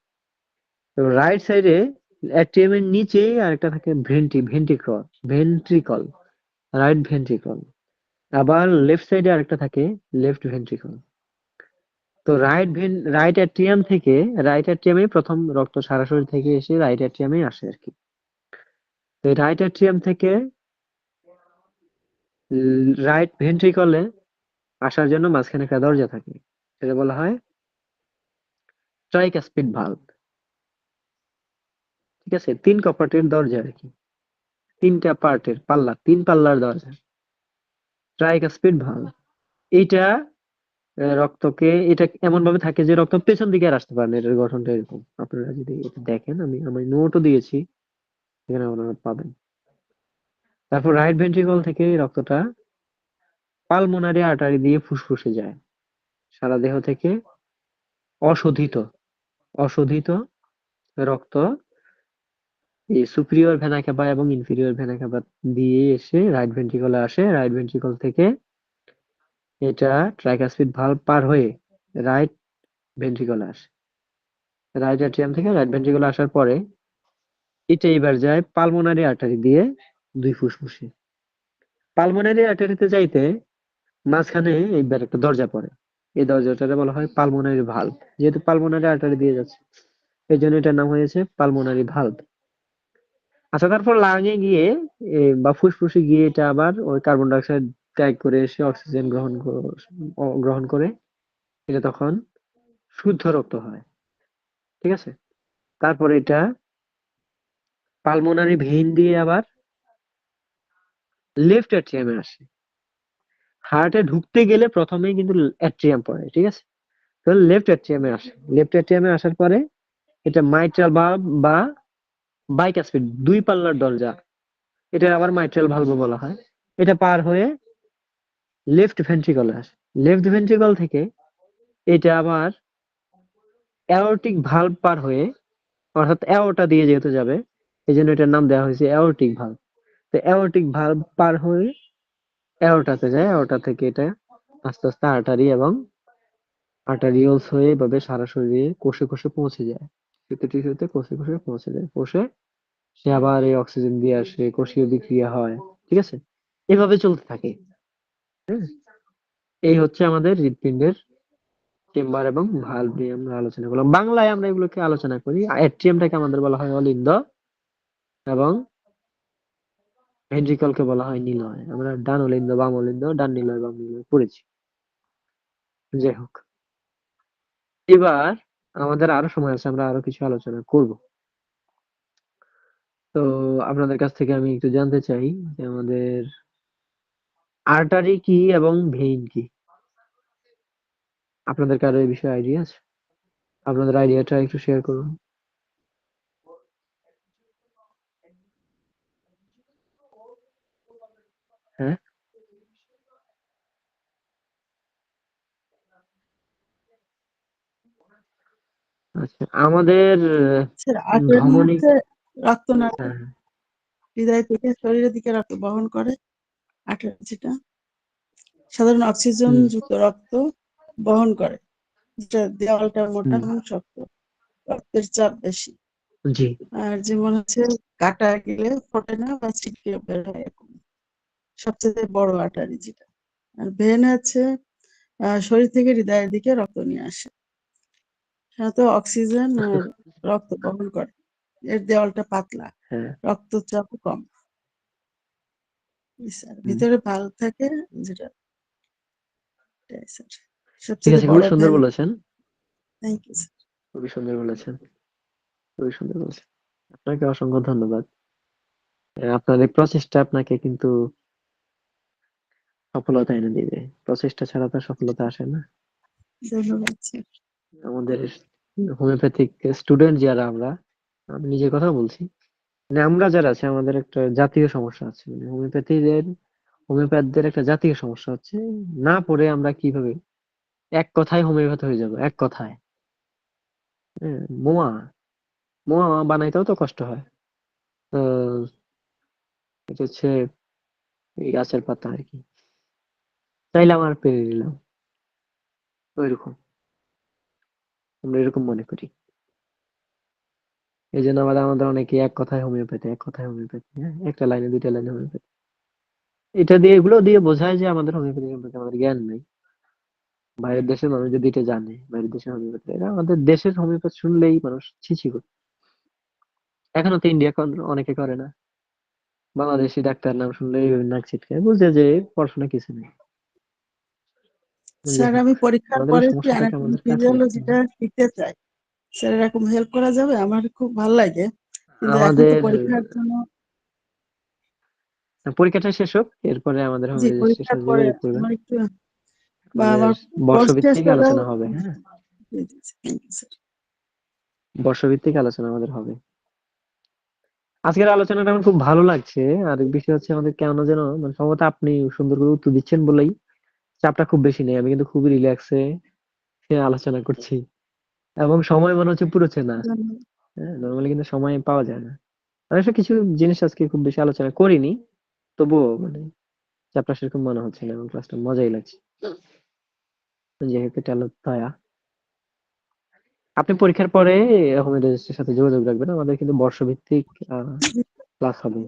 তো রাইট সাইডে অ্যাট্রিয়াম এর নিচেই আরেকটা থাকে ভেন্ট্রিকল, রাইট ভেন্ট্রিকল। আবার লেফট সাইডে আরেকটা থাকে লেফট ভেন্ট্রিকল। তো রাইট অ্যাট্রিয়ামে প্রথম রক্ত সারা শরীর থেকে এসে রাইট অ্যাট্রিয়ামে আসে আর কি। তো রাইট অ্যাট্রিয়াম থেকে রাইট ভেন্ট্রিকলে আসার জন্য মাঝখানে একটা দরজা থাকে, সেটা বলা হয় ট্রাইকাসপিড ভালভ। ঠিক আছে? 3 কপাটের দরজা আর কি, 3টা পার্টের পাল্লা, 3 পাল্লার দরজা, ট্রাইকাসপিড ভালভ। এইটা রক্তকে, এটা এমন ভাবে থাকে যে রক্ত পেছন দিকে আর আসতে পারে না। এটার গঠনটা এরকম। আপনারা যদি এটা দেখেন, আমি নোটও দিয়েছি, এখানে আপনারা পাবেন। তারপর রাইট ভেন্ট্রিকল থেকে রক্তটা পালমোনারি আর্টারি দিয়ে ফুসফুসে যায়। সারা দেহ থেকে অশোধিত অশোধিত রক্ত এই সুপিরিয়র ভেনা ক্যাভা এবং ইনফিরিয়র ভেনা ক্যাভা দিয়ে এসে রাইট ভেন্ট্রিকলে আসে। রাইট ভেন্ট্রিকল থেকে এটা ট্রাইকাসপিড ভালভ পার হয়ে রাইট ভেন্ট্রিকলে আসে। রাইট অ্যাট্রিয়াম থেকে রাইট ভেন্ট্রিকলে আসার পরে এটা এবার যায় পালমোনারি আর্টারি দিয়ে 2 ফুসফুসে। পালমোনারি আর্টারিতে যাইতে মাঝখানে এইবার একটা দরজা পড়ে। এই দরজাটাকে বলা হয় পালমোনারি ভালভ। যেহেতু পালমোনারি আর্টারি দিয়ে যাচ্ছে, এই জন্য এটার নাম হয়েছে পালমোনারি ভালভ। আচ্ছা, তারপর লাংয়ে গিয়ে বা ফুসফুসে গিয়ে এটা আবার ওই কার্বন ডাই অক্সাইড ত্যাগ করে এসে অক্সিজেন গ্রহণ করে এটা তখন শুদ্ধ রক্ত হয়। ঠিক আছে? তারপরে এটা পালমোনারি ভেইন দিয়ে আবার লেফট অ্যাট্রিয়ামে আসে। হার্টে ঢুকতে গেলে প্রথমেই কিন্তু অ্যাট্রিয়াম পড়ে। ঠিক আছে? তো লেফট অ্যাট্রিয়ামে আসে। লেফট অ্যাট্রিয়ামে আসার পরে এটা মাইট্রাল ভালভ বা বাইকাসপিড, 2 পাল্লার দরজা, এটা আবার মাইট্রাল ভালভ বলা হয়। এটা পার হয়ে লেফট ভেন্ট্রিকলে আসে। লেফট ভেন্ট্রিকল থেকে এটা আবার অ্যাওর্টিক ভালভ পার হয়ে, অর্থাৎ অ্যাওর্টা দিয়ে যেহেতু যাবে, এই জন্য এটার নাম দেওয়া হয়েছে অ্যাওর্টিক ভালভ। তো অ্যাওর্টিক ভালভ পার হয়ে অ্যাওর্টাতে যায়। অ্যাওর্টা থেকে এটা আস্তে আস্তে আর্টারি এবং আর্টারিওলস হয়ে এভাবে সারা শরীরে কোষে কোষে পৌঁছে যায়। টিস্যুতে কোষে কোষে পৌঁছে যায়। পৌঁছে সে আবার এই অক্সিজেন দিয়ে আসে, কোষীয় বিক্রিয়া হয়। ঠিক আছে? এভাবে চলতে থাকে। হ্যাঁ? এই হচ্ছে আমাদের হৃৎপিণ্ডের চেম্বার এবং ভালভ নিয়ে আমরা আলোচনা করলাম। বাংলায় আমরা এগুলোকে আলোচনা করি। অ্যাট্রিয়ামটাকে আমাদের বলা হয় অলিন্দ, এবং ভেন্ট্রিকলকে বলা হয় নিলয়। আমরা ডান অলিন্দ, বাম অলিন্দ, ডান নিলয়, বাম নিলয় পড়েছি। যাই হোক, এবার আমাদের আরো সময় আছে, আমরা আরো কিছু আলোচনা করব। তো আপনাদের কাছ থেকে আমি একটু জানতে চাই যে আমাদের আর্টারি কি এবং ভেইন কি? আপনাদের কারো এই বিষয়ে আইডিয়া আছে? আপনাদের আইডিয়াটা একটু শেয়ার করুন। হ্যাঁ, আচ্ছা। আমাদের স্যার আর্টারি ধমনী। হচ্ছে রক্তনালী, হ্যাঁ, হৃদয় থেকে শরীরের দিকে রক্ত বহন করে। আর্টারি যেটা সাধারণ অক্সিজেন হুম, যুক্ত রক্ত বহন করে, যেটা দেওয়ালটা মোটা হুম, এবং শক্ত, রক্তের চাপ বেশি। জি, আর যেমন হচ্ছে কাটা গেলে ফোটে না বা ছিটকে বের হয়, এরকম সবচেয়ে বড় আর্টারি যেটা। আর ভেন হচ্ছে শরীর থেকে হৃদয়ের দিকে রক্ত নিয়ে আসে, সাধারণত অক্সিজেন আর রক্ত বহন করে। এর দেওয়ালটা পাতলা, হ্যাঁ, রক্তচাপ কম। স্যার হুম। ভিতরে ভালভ থাকে যেটা, এটাই স্যার ঠিক সবচেয়ে আছে, বড় খুবই সুন্দর ভেন। বলেছেন। Thank you sir. খুবই সুন্দর বলেছেন, খুবই সুন্দর বলেছেন। আপনাকে অসংখ্য ধন্যবাদ। আপনার এই প্রচেষ্টা আপনাকে কিন্তু সফলতা এনে দিবে। প্রচেষ্টা ছাড়া তো সফলতা আসে না। ধন্যবাদ স্যার। আমাদের হোমিওপ্যাথিক স্টুডেন্ট যারা আমরা, আমি নিজের কথা বলছি, মানে আমরা যারা আছি আমাদের একটা জাতীয় সমস্যা আছে, মানে হোমিওপ্যাথদের একটা জাতীয় সমস্যা হচ্ছে, না পড়ে আমরা কিভাবে এক কথায় হোমিওপ্যাথ হয়ে যাবো, এক কথায়। হ্যাঁ, মোয়া মোয়া বানাইতেও তো কষ্ট হয়। তো এটা হচ্ছে এই গাছের পাতা আর কি, চাইলাম আর পেরে নিলাম, ওইরকম আমরা এরকম মনে করি। এই জন্য আমাদের অনেকে এক কথায় হোমিওপ্যাথি, এক কথায় হোমিওপ্যাথি, হ্যাঁ, একটা লাইনে দুইটা লাইনে হোমিওপ্যাথি। এটা দিয়ে এগুলো দিয়ে বোঝায় যে আমাদের হোমিওপ্যাথি সম্পর্কে আমাদের জ্ঞান নেই। বাইরের দেশের মানুষ যদি এটা জানে, বাইরের দেশের হোমিওপ্যাথি, এরা আমাদের দেশের হোমিওপ্যাথি শুনলেই মানুষ ছি ছি করে। এখনো তো ইন্ডিয়া অনেকে করে না। বাংলাদেশি ডাক্তার নাম শুনলেই নাক ছিটকায়, বুঝে যে পড়াশোনা কিছু নেই। যাই স্যার হোক, আমি পরীক্ষার আমাদের এই পরে একটু সমস্যাটাকে অ্যানাটমি আমাদের কাটিয়ে উঠতে ফিজিওলজিটা হবে। শিখতে চাই। স্যার এরকম হেল্প করা যাবে? আমার খুব ভালো লাগে, কিন্তু এখন তো আমাদের পরীক্ষার জন্য। পরীক্ষাটা শেষ হোক, এরপরে আমাদের জি, হোমিওলজিস্টের পরীক্ষার সাথে পরে যোগাযোগ করবেন। আমার একটু, বা আমাদের আমার কোর্স বর্ষভিত্তিক টেস্টটাও। আলোচনা হবে, হ্যাঁ, জি জি, থ্যাংক ইউ স্যার। বর্ষভিত্তিক আলোচনা আমাদের হবে। আজকের আলোচনাটা আমার খুব ভালো লাগছে। আর বিষয় হচ্ছে আমাদের কেন যেন, মানে সম্ভবত আপনি সুন্দর করে উত্তর দিচ্ছেন বলেই চাপটা খুব বেশি নেই, আমি কিন্তু খুবই রিল্যাক্সে আলোচনা করছি, এবং সময় মনে হচ্ছে পুরোছে না। ধন্যবাদ। হ্যাঁ, নর্মালি কিন্তু সময় পাওয়া যায় না। আমি আসলে কিছু জিনিস আজকে খুব বেশি আলোচনা করিনি, তবুও মানে চাপটা সেরকম মনে হচ্ছে না এবং ক্লাসটা মজাই লাগছে, যেহেতু এটা হলো দয়া। আপনি পরীক্ষার পরে হোমিওলজিস্টের সাথে যোগাযোগ রাখবেন, আমাদের কিন্তু বর্ষভিত্তিক ক্লাস হবে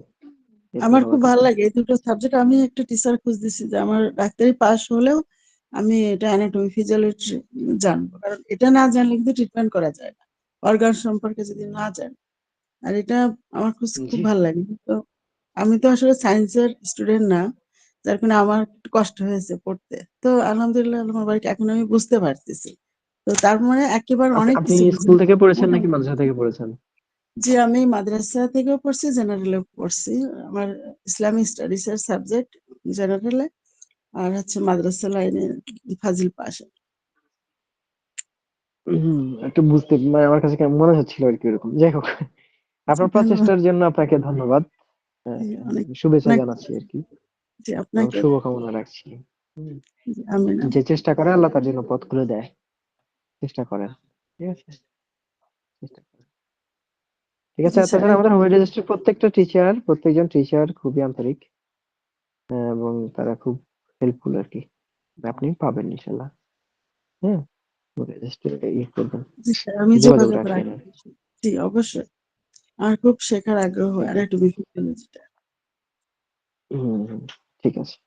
এরপর আমার আবার খুব ভালো থেকে। লাগে এই দুটো সাবজেক্ট। আমি একটা টিচার খুঁজতেছি যে আমার ডাক্তারি পাস হলেও আমি এটা অ্যানাটমি ফিজিওলজি জানবো, কারণ এটা না জানলে কিন্তু ট্রিটমেন্ট করা যায় না, অর্গান সম্পর্কে যদি না জানি। আর এটা আমার খুব খুব জি, ভালো লাগে। তো আমি তো আসলে সায়েন্সের স্টুডেন্ট না, যার কারণে আমার একটু কষ্ট হয়েছে পড়তে। তো আলহামদুলিল্লাহ আমার বাড়িতে এখন আমি বুঝতে পারতেছি। তো তার মানে একেবারে আচ্ছা, অনেক আপনি কিছু স্কুল থেকে পড়েছেন নাকি মোটামুটি। মাদ্রাসা থেকে পড়েছেন? জি, আমি মাদ্রাসা থেকেও পড়ছি, জেনারেলেও পড়ছি। আমার ইসলামিক স্টাডিজ এর সাবজেক্ট জেনারেলে, আর হচ্ছে মাদ্রাসা লাইনে ফাজিল পাশে। একটু বুঝতে মানে আমার কাছে কেমন মনে হচ্ছিল আর কি এরকম। যাই হোক, জি, আপনার ধন্যবাদ। প্রচেষ্টার জন্য আপনাকে ধন্যবাদ। জি, অনেক শুভেচ্ছা অনেক জানাচ্ছি আর কি, জি, এবং আপনাকে। শুভকামনা রাখছি। হুম, জি, আমিন আমিন। যে চেষ্টা করে আল্লাহ তার জন্য পথ খুলে দেয়। চেষ্টা করেন, ঠিক আছে, চেষ্টা করেন। ঠিক আছে। জি স্যার, তাছাড়া আমাদের হোমিওলজিস্টের প্রত্যেকজন টিচার খুবই আন্তরিক, এবং তারা খুব হেল্পফুল আর কি। আপনি পাবেন ইনশাল্লাহ। হ্যাঁ, হোমিওলজিস্টের ইয়ে করবেন, জি স্যার, আমি যোগাযোগ যোগাযোগ রাখেন আর রাখবো। কি। জি, অবশ্যই। আমার খুব শেখার আগ্রহ ঠিক আছে। অ্যানাটমি ফিজিওলজিটা। হুম, ঠিক আছে।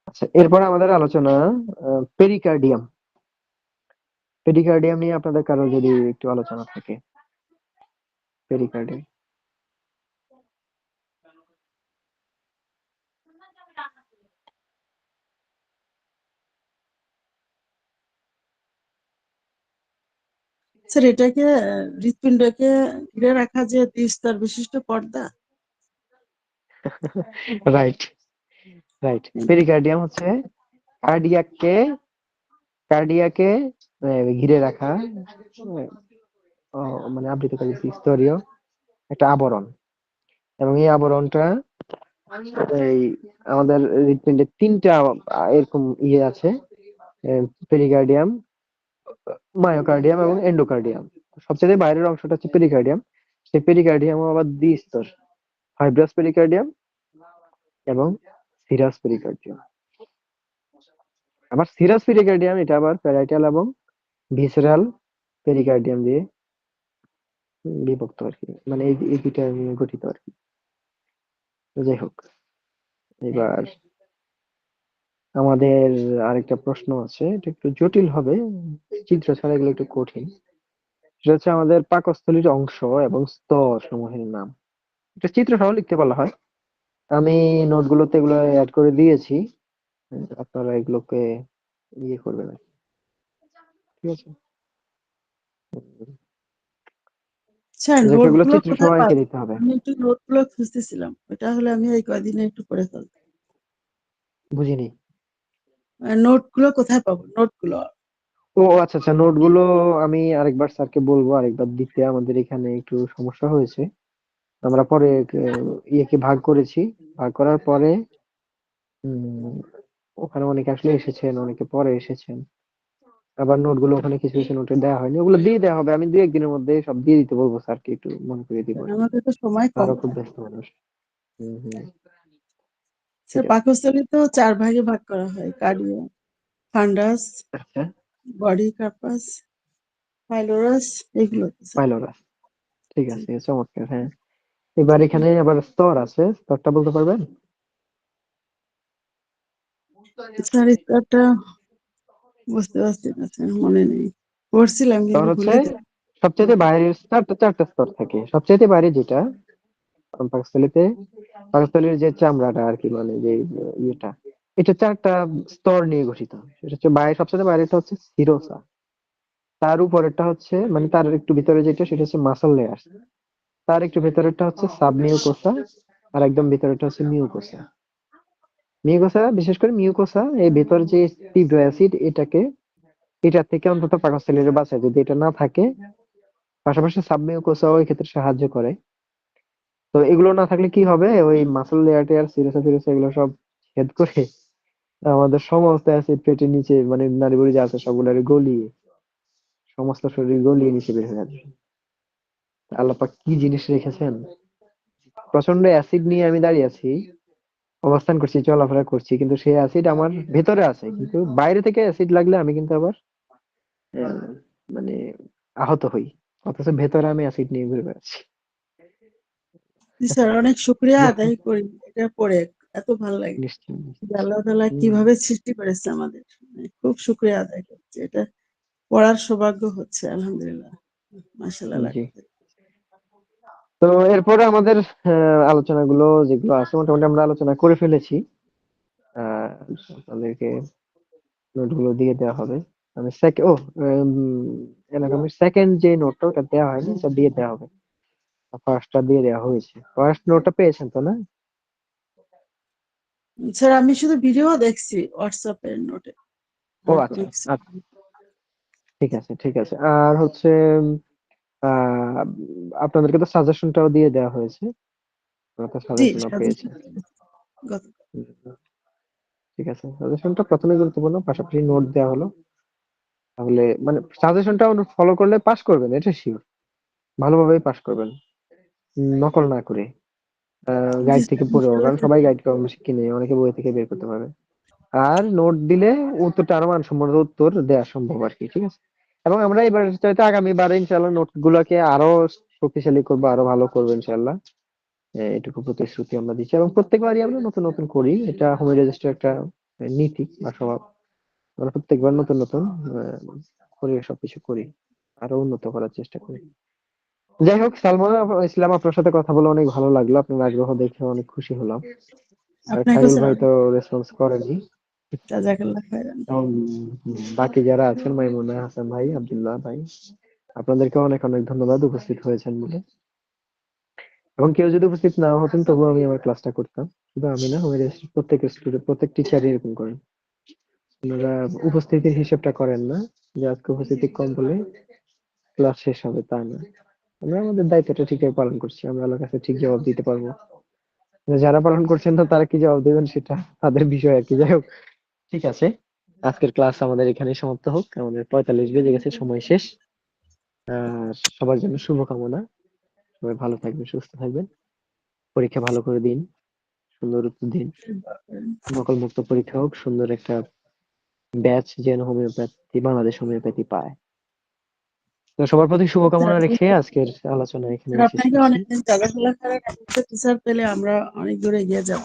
আচ্ছা, এরপর আমাদের আলোচনা পেরিকার্ডিয়াম। পেরিকার্ডিয়াম নিয়ে আপনাদের কারো যদি একটু আলোচনা থাকে, পেরিকার্ডিয়াম। স্যার এটাকে হৃৎপিণ্ডকে ঘিরে রাখা যে দ্বি-স্তর বিশিষ্ট পর্দা। Right, right. পেরিকার্ডিয়াম হচ্ছে কার্ডিয়াককে কার্ডিয়াকে ঘিরে রাখা, মানে আবৃতকারী স্তরীয় একটা আবরণ, এবং এই আবরণটা এই আমাদের হৃৎপিণ্ডের তিনটা এরকম ইয়ে আছে, পেরিকার্ডিয়াম, মায়োকার্ডিয়াম এবং এন্ডোকার্ডিয়াম। সবচেয়ে বাইরের অংশটা হচ্ছে পেরিকার্ডিয়াম। সেই পেরিকার্ডিয়াম আবার দ্বি-স্তর, ফাইব্রাস পেরিকার্ডিয়াম এবং সিরাস পেরিকার্ডিয়াম। আবার সিরাস পেরিকার্ডিয়াম এটা আবার প্যারাইটাল এবং ভিসেরাল পেরিকার্ডিয়াম দিয়ে বিভক্ত আর কি, মানে এই দুইটা নিয়ে গঠিত আর কি। তো যাই হোক, এবার আমাদের আরেকটা প্রশ্ন আছে, এটা একটু জটিল হবে, চিত্র ছাড়া এগুলো একটু কঠিন। সেটা হচ্ছে আমাদের পাকস্থলীর অংশ এবং স্তর সমূহের নাম। এটা চিত্র সহ লিখতে বলা হয়। আমি নোটগুলোতে এগুলো অ্যাড করে দিয়েছি, আপনারা এগুলোকে ইয়ে করবেন আর কি। ঠিক আছে? হুম। স্যার যাক এগুলো নোটগুলো চিত্র কোথায় সহ এঁকে পাবো? দিতে হবে। আমি একটু নোটগুলো খুঁজতেছিলাম। ওটা হলে আমি এই কয়দিনে একটু করে ফেলবো। বুঝিনি। নোটগুলো কোথায় পাবো? নোটগুলো। ও আচ্ছা, আচ্ছা, নোটগুলো আমি আরেকবার স্যারকে বলবো আরেকবার দিতে। আমাদের এখানে একটু সমস্যা হয়েছে। আমরা পরে ইয়েকে ভাগ করেছি। ভাগ করার পরে উম ওখানে অনেকে আসলে এসেছেন, অনেকে পরে এসেছেন। আবার নোটগুলো ওখানে কিছু, কিছু নোটে দেওয়া হয়নি। ওগুলো দিয়ে দেওয়া হবে। আমি ২-১ দিনের মধ্যে সব দিয়ে দিতে বলবো স্যারকে, একটু মনে করিয়ে দিব কারণ আরকি। আমাদের তো সময় কম স্যারও খুব থাকে। ব্যস্ত মানুষ। হুম, হুম। স্যার ঠিক আছে। পাকস্থলী তো ৪ ভাগে ভাগ করা হয়। কার্ডিও, ফান্ডাস, আচ্ছা, বডি কার্পাস, পাইলোরাস এগুলোতে স্যার। পাইলোরাস। ঠিক জি, আছে, চমৎকার। হ্যাঁ। এবার জি। এখানে আবার স্তর আছে। স্তরটা বলতে পারবেন? স্যার স্তরটা বুঝতে পারছি না স্যার, মনে নেই। পড়ছিলাম স্তর কিন্তু হচ্ছে ভুলে যাই। সবচাইতে বাইরের ৪টা স্তর থাকে। সবচাইতে বাইরে যেটা পাকস্থলীতে, পাকস্থলীর যে চামড়াটা আরকি, মানে যে ইয়েটা, এটা ৪টা স্তর নিয়ে গঠিত। সেটা হচ্ছে সবচেয়ে বাইরেটা হচ্ছে সিরোসা। তার উপরেরটা হচ্ছে, মানে তার একটু ভিতরে যেটা, সেটা হচ্ছে মাসল লেয়ার। তার একটু ভেতরেরটা হচ্ছে সাবমিউকোসা। আর একদম ভিতরেরটা হচ্ছে মিউকোসা। মিউকোসা, বিশেষ করে মিউকোসা, এই ভেতর যে তীব্র অ্যাসিড, এটা থেকে অন্তত পাকস্থলীর বাঁচায়। যদি এটা না থাকে, পাশাপাশি সাবমিউকোসাও এই ক্ষেত্রে সাহায্য করে। তো এগুলো না থাকলে কি হবে, ওই মাসল লেয়ার টেয়ার, সিরোসা ফিরোসা এগুলো সব ছেদ করে আমাদের সমস্ত অ্যাসিড পেটের নিচে, মানে নাড়িভুড়ি যা আছে সবগুলো গলিয়ে, সমস্ত শরীর গলিয়ে নিচে বের হয়ে যাবে। আল্লাহ পাক কি জিনিস রেখেছেন! প্রচন্ড অ্যাসিড নিয়ে আমি দাঁড়িয়ে আছি, অবস্থান করছি, চলাফেরা করছি, কিন্তু সেই অ্যাসিড আমার ভেতরে আছে, কিন্তু বাইরে থেকে অ্যাসিড লাগলে আমি কিন্তু আবার আহ, মানে আহত হই। অথচ ভেতরে আমি অ্যাসিড নিয়ে ঘুরে বেড়াচ্ছি। জি স্যার, অনেক শুকরিয়া আদায় করি এটা পড়ে। এত ভালো লাগে নিশ্চয়ই, যে নিশ্চয়ই। আল্লাহ তাআলা হম। কিভাবে সৃষ্টি করেছে আমাদের। খুব শুকরিয়া আদায় করছি। এটা পড়ার সৌভাগ্য হচ্ছে আলহামদুলিল্লাহ। মাশাআল্লাহ জি। লাগছে। তো এরপরে আমাদের আলোচনাগুলো যেগুলো আছে মোটামুটি আমরা আলোচনা করে ফেলেছি। আহ আপনাদেরকে নোটগুলো দিয়ে দেওয়া হবে। আমি ও এনাটমির সেকেন্ড যে নোটটা, ওটা দেওয়া হয়নি, ওটা দিয়ে দেওয়া হবে। ফার্স্টটা দিয়ে দেওয়া হয়েছে। ফার্স্ট নোটটা পেয়েছেন তো, না? স্যার আমি শুধু ভিডিও দেখছি হোয়াটসঅ্যাপ এর নোটে। ও আর কোনো আচ্ছা, কিছু। আচ্ছা, ঠিক আছে, ঠিক আছে। আর হচ্ছে আহ আপনাদেরকে তো সাজেশনটাও দিয়ে দেওয়া হয়েছে। আপনারা তো জি, সাজেশনও পেয়েছেন। সাজেশন গত। হুম, ঠিক আছে। সাজেশনটা প্রথমে গুরুত্বপূর্ণ, পাশাপাশি নোট দেওয়া হলো। তাহলে মানে সাজেশনটা ফলো করলে পাস করবেন, এটা শিওর। ভালোভাবেই পাস করবেন, নকল না করে, জি গাইড থেকে স্যার পড়েও, ইনশাআল্লাহ কারণ সবাই চেষ্টা গাইড কম বেশি কিনে, অনেকে বই থেকে বের করতে পারবে। আর নোট দিলে উত্তরটা আরো মানসম্মত উত্তর দেওয়া সম্ভব আর কি, ঠিক আছে? এবং আমরা এবার চাইতে আগামীবার ইনশাল্লাহ নোট গুলাকে আরো শক্তিশালী করবো, আরো ভালো করবো ইনশাল্লাহ। এটুকু প্রতিশ্রুতি আমরা দিচ্ছি, এবং প্রত্যেকবারই আমরা নতুন নতুন করি। এটা হোম রেজিস্টার একটা নীতি বা স্বভাব। আমরা প্রত্যেকবার নতুন নতুন করে সবকিছু করি, আরো উন্নত করার চেষ্টা করি। যাই হোক, সালমান ইসলাম, আপনার সাথে কথা বলে অনেক ভালো লাগলো। আপনার আগ্রহ দেখে অনেক খুশি হলাম। আর আপনাকেও খাইরুল স্যার ভাই অনেক তো রেসপন্স করেনি। জাযাকাল্লাহ খাইরান। এবং বাকি যারা আছেন, মাইমুনা, হাসান ভাই, আব্দুল্লাহ ভাই, আপনাদেরকে অনেক অনেক ধন্যবাদ উপস্থিত হয়েছেন বলে। এবং কেউ যদি উপস্থিত না হতেন তবুও আমি আমার ক্লাসটা করতাম। শুধু আমি না, আমাদের প্রত্যেক স্টুডেন্ট, প্রত্যেক টিচারই এরকম করেন। ওনারা উপস্থিতির হিসেবটা করেন না, যে আজকে উপস্থিতি কম বলে ক্লাস শেষ হবে, তা না। আমরা আমাদের দায়িত্বটা ঠিকই পালন করছি। আমরা আল্লাহর কাছে ঠিক জবাব দিতে পারবো। যারা পালন করছেন তো তারা কি জবাব দেবেন সেটা তাদের বিষয় আর কি। যাই হোক, ঠিক আছে। আজকের ক্লাস আমাদের এখানেই সমাপ্ত হোক। আমাদের 45 বেজে গেছে, সময় শেষ। সবার জন্য শুভকামনা। সবাই ভালো থাকবেন, সুস্থ থাকবেন। পরীক্ষা ভালো করে দিন, সুন্দর উত্তর দিন। নকল মুক্ত পরীক্ষা হোক, সুন্দর একটা ব্যাচ যেন হোমিওপ্যাথি, বাংলাদেশ হোমিওপ্যাথি পায়। তো সবার প্রতি শুভকামনা রেখে আজকের আলোচনা স্যার এখানেই শেষ আপনাকে করছি। অনেকদিন জাযাকাল্লাহ খাইরান। একটা টিচার পেলে আমরা অনেক দূরে এগিয়ে যাব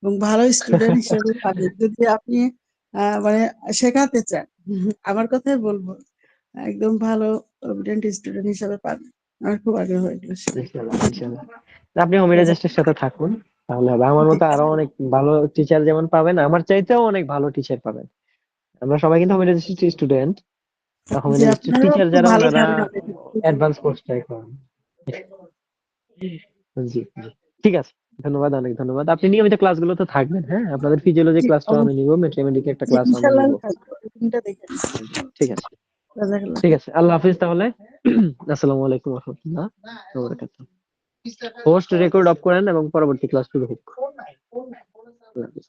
এবং ভালো স্টুডেন্ট হিসেবে পাবেন যদি আপনি মানে শেখাতে চান। আমার কথাই বলবো, একদম ভালো কম্পিটেন্ট স্টুডেন্ট হিসেবে পাবেন। আমার খুব আগ্রহ এগুলো শুনে। ইনশাল্লাহ, ইনশাল্লাহ। আপনি হোমিওলজিস্টের জাযাকাল্লাহ। সাথে থাকুন, তাহলে হবে। আমার জি মতো আরো অনেক ভালো টিচার যেমন পাবেন, আমার চাইতেও অনেক ভালো টিচার পাবেন। আমরা সবাই কিন্তু হোমিওলজিস্ট স্টুডেন্ট। জি, আপনারও টিচার খুব যারা ভালো ওনারা ধারণা পেয়েছি। অ্যাডভান্স কোর্সটাই করান। জি, জি। ঠিক আছে। ধন্যবাদ, অনেক ধন্যবাদ। আপনি নিয়মিত ক্লাসগুলোতে থাকবেন, হ্যাঁ? আপনাদের ফিজিওলজি জি, ক্লাসটাও আমি অবশ্যই। নিব, ম্যাথমেটিক একটা জি, ক্লাস আমি ইনশাআল্লাহ নিব। আমি থাকবো। রুটিনটা দেখে নিন। জি, ঠিক আছে। জাযাকাল্লাহ ঠিক খাইর। আছে। আল্লাহ হাফেজ তাহলে। আসসালামু আলাইকুম ওয়া রাহমাতুল্লাহ ওয়া বারাকাতুহু। হোস্ট রেকর্ড অফ করেন এবং পরবর্তী ক্লাস শুরু হোক। আল্লাহ হাফেজ।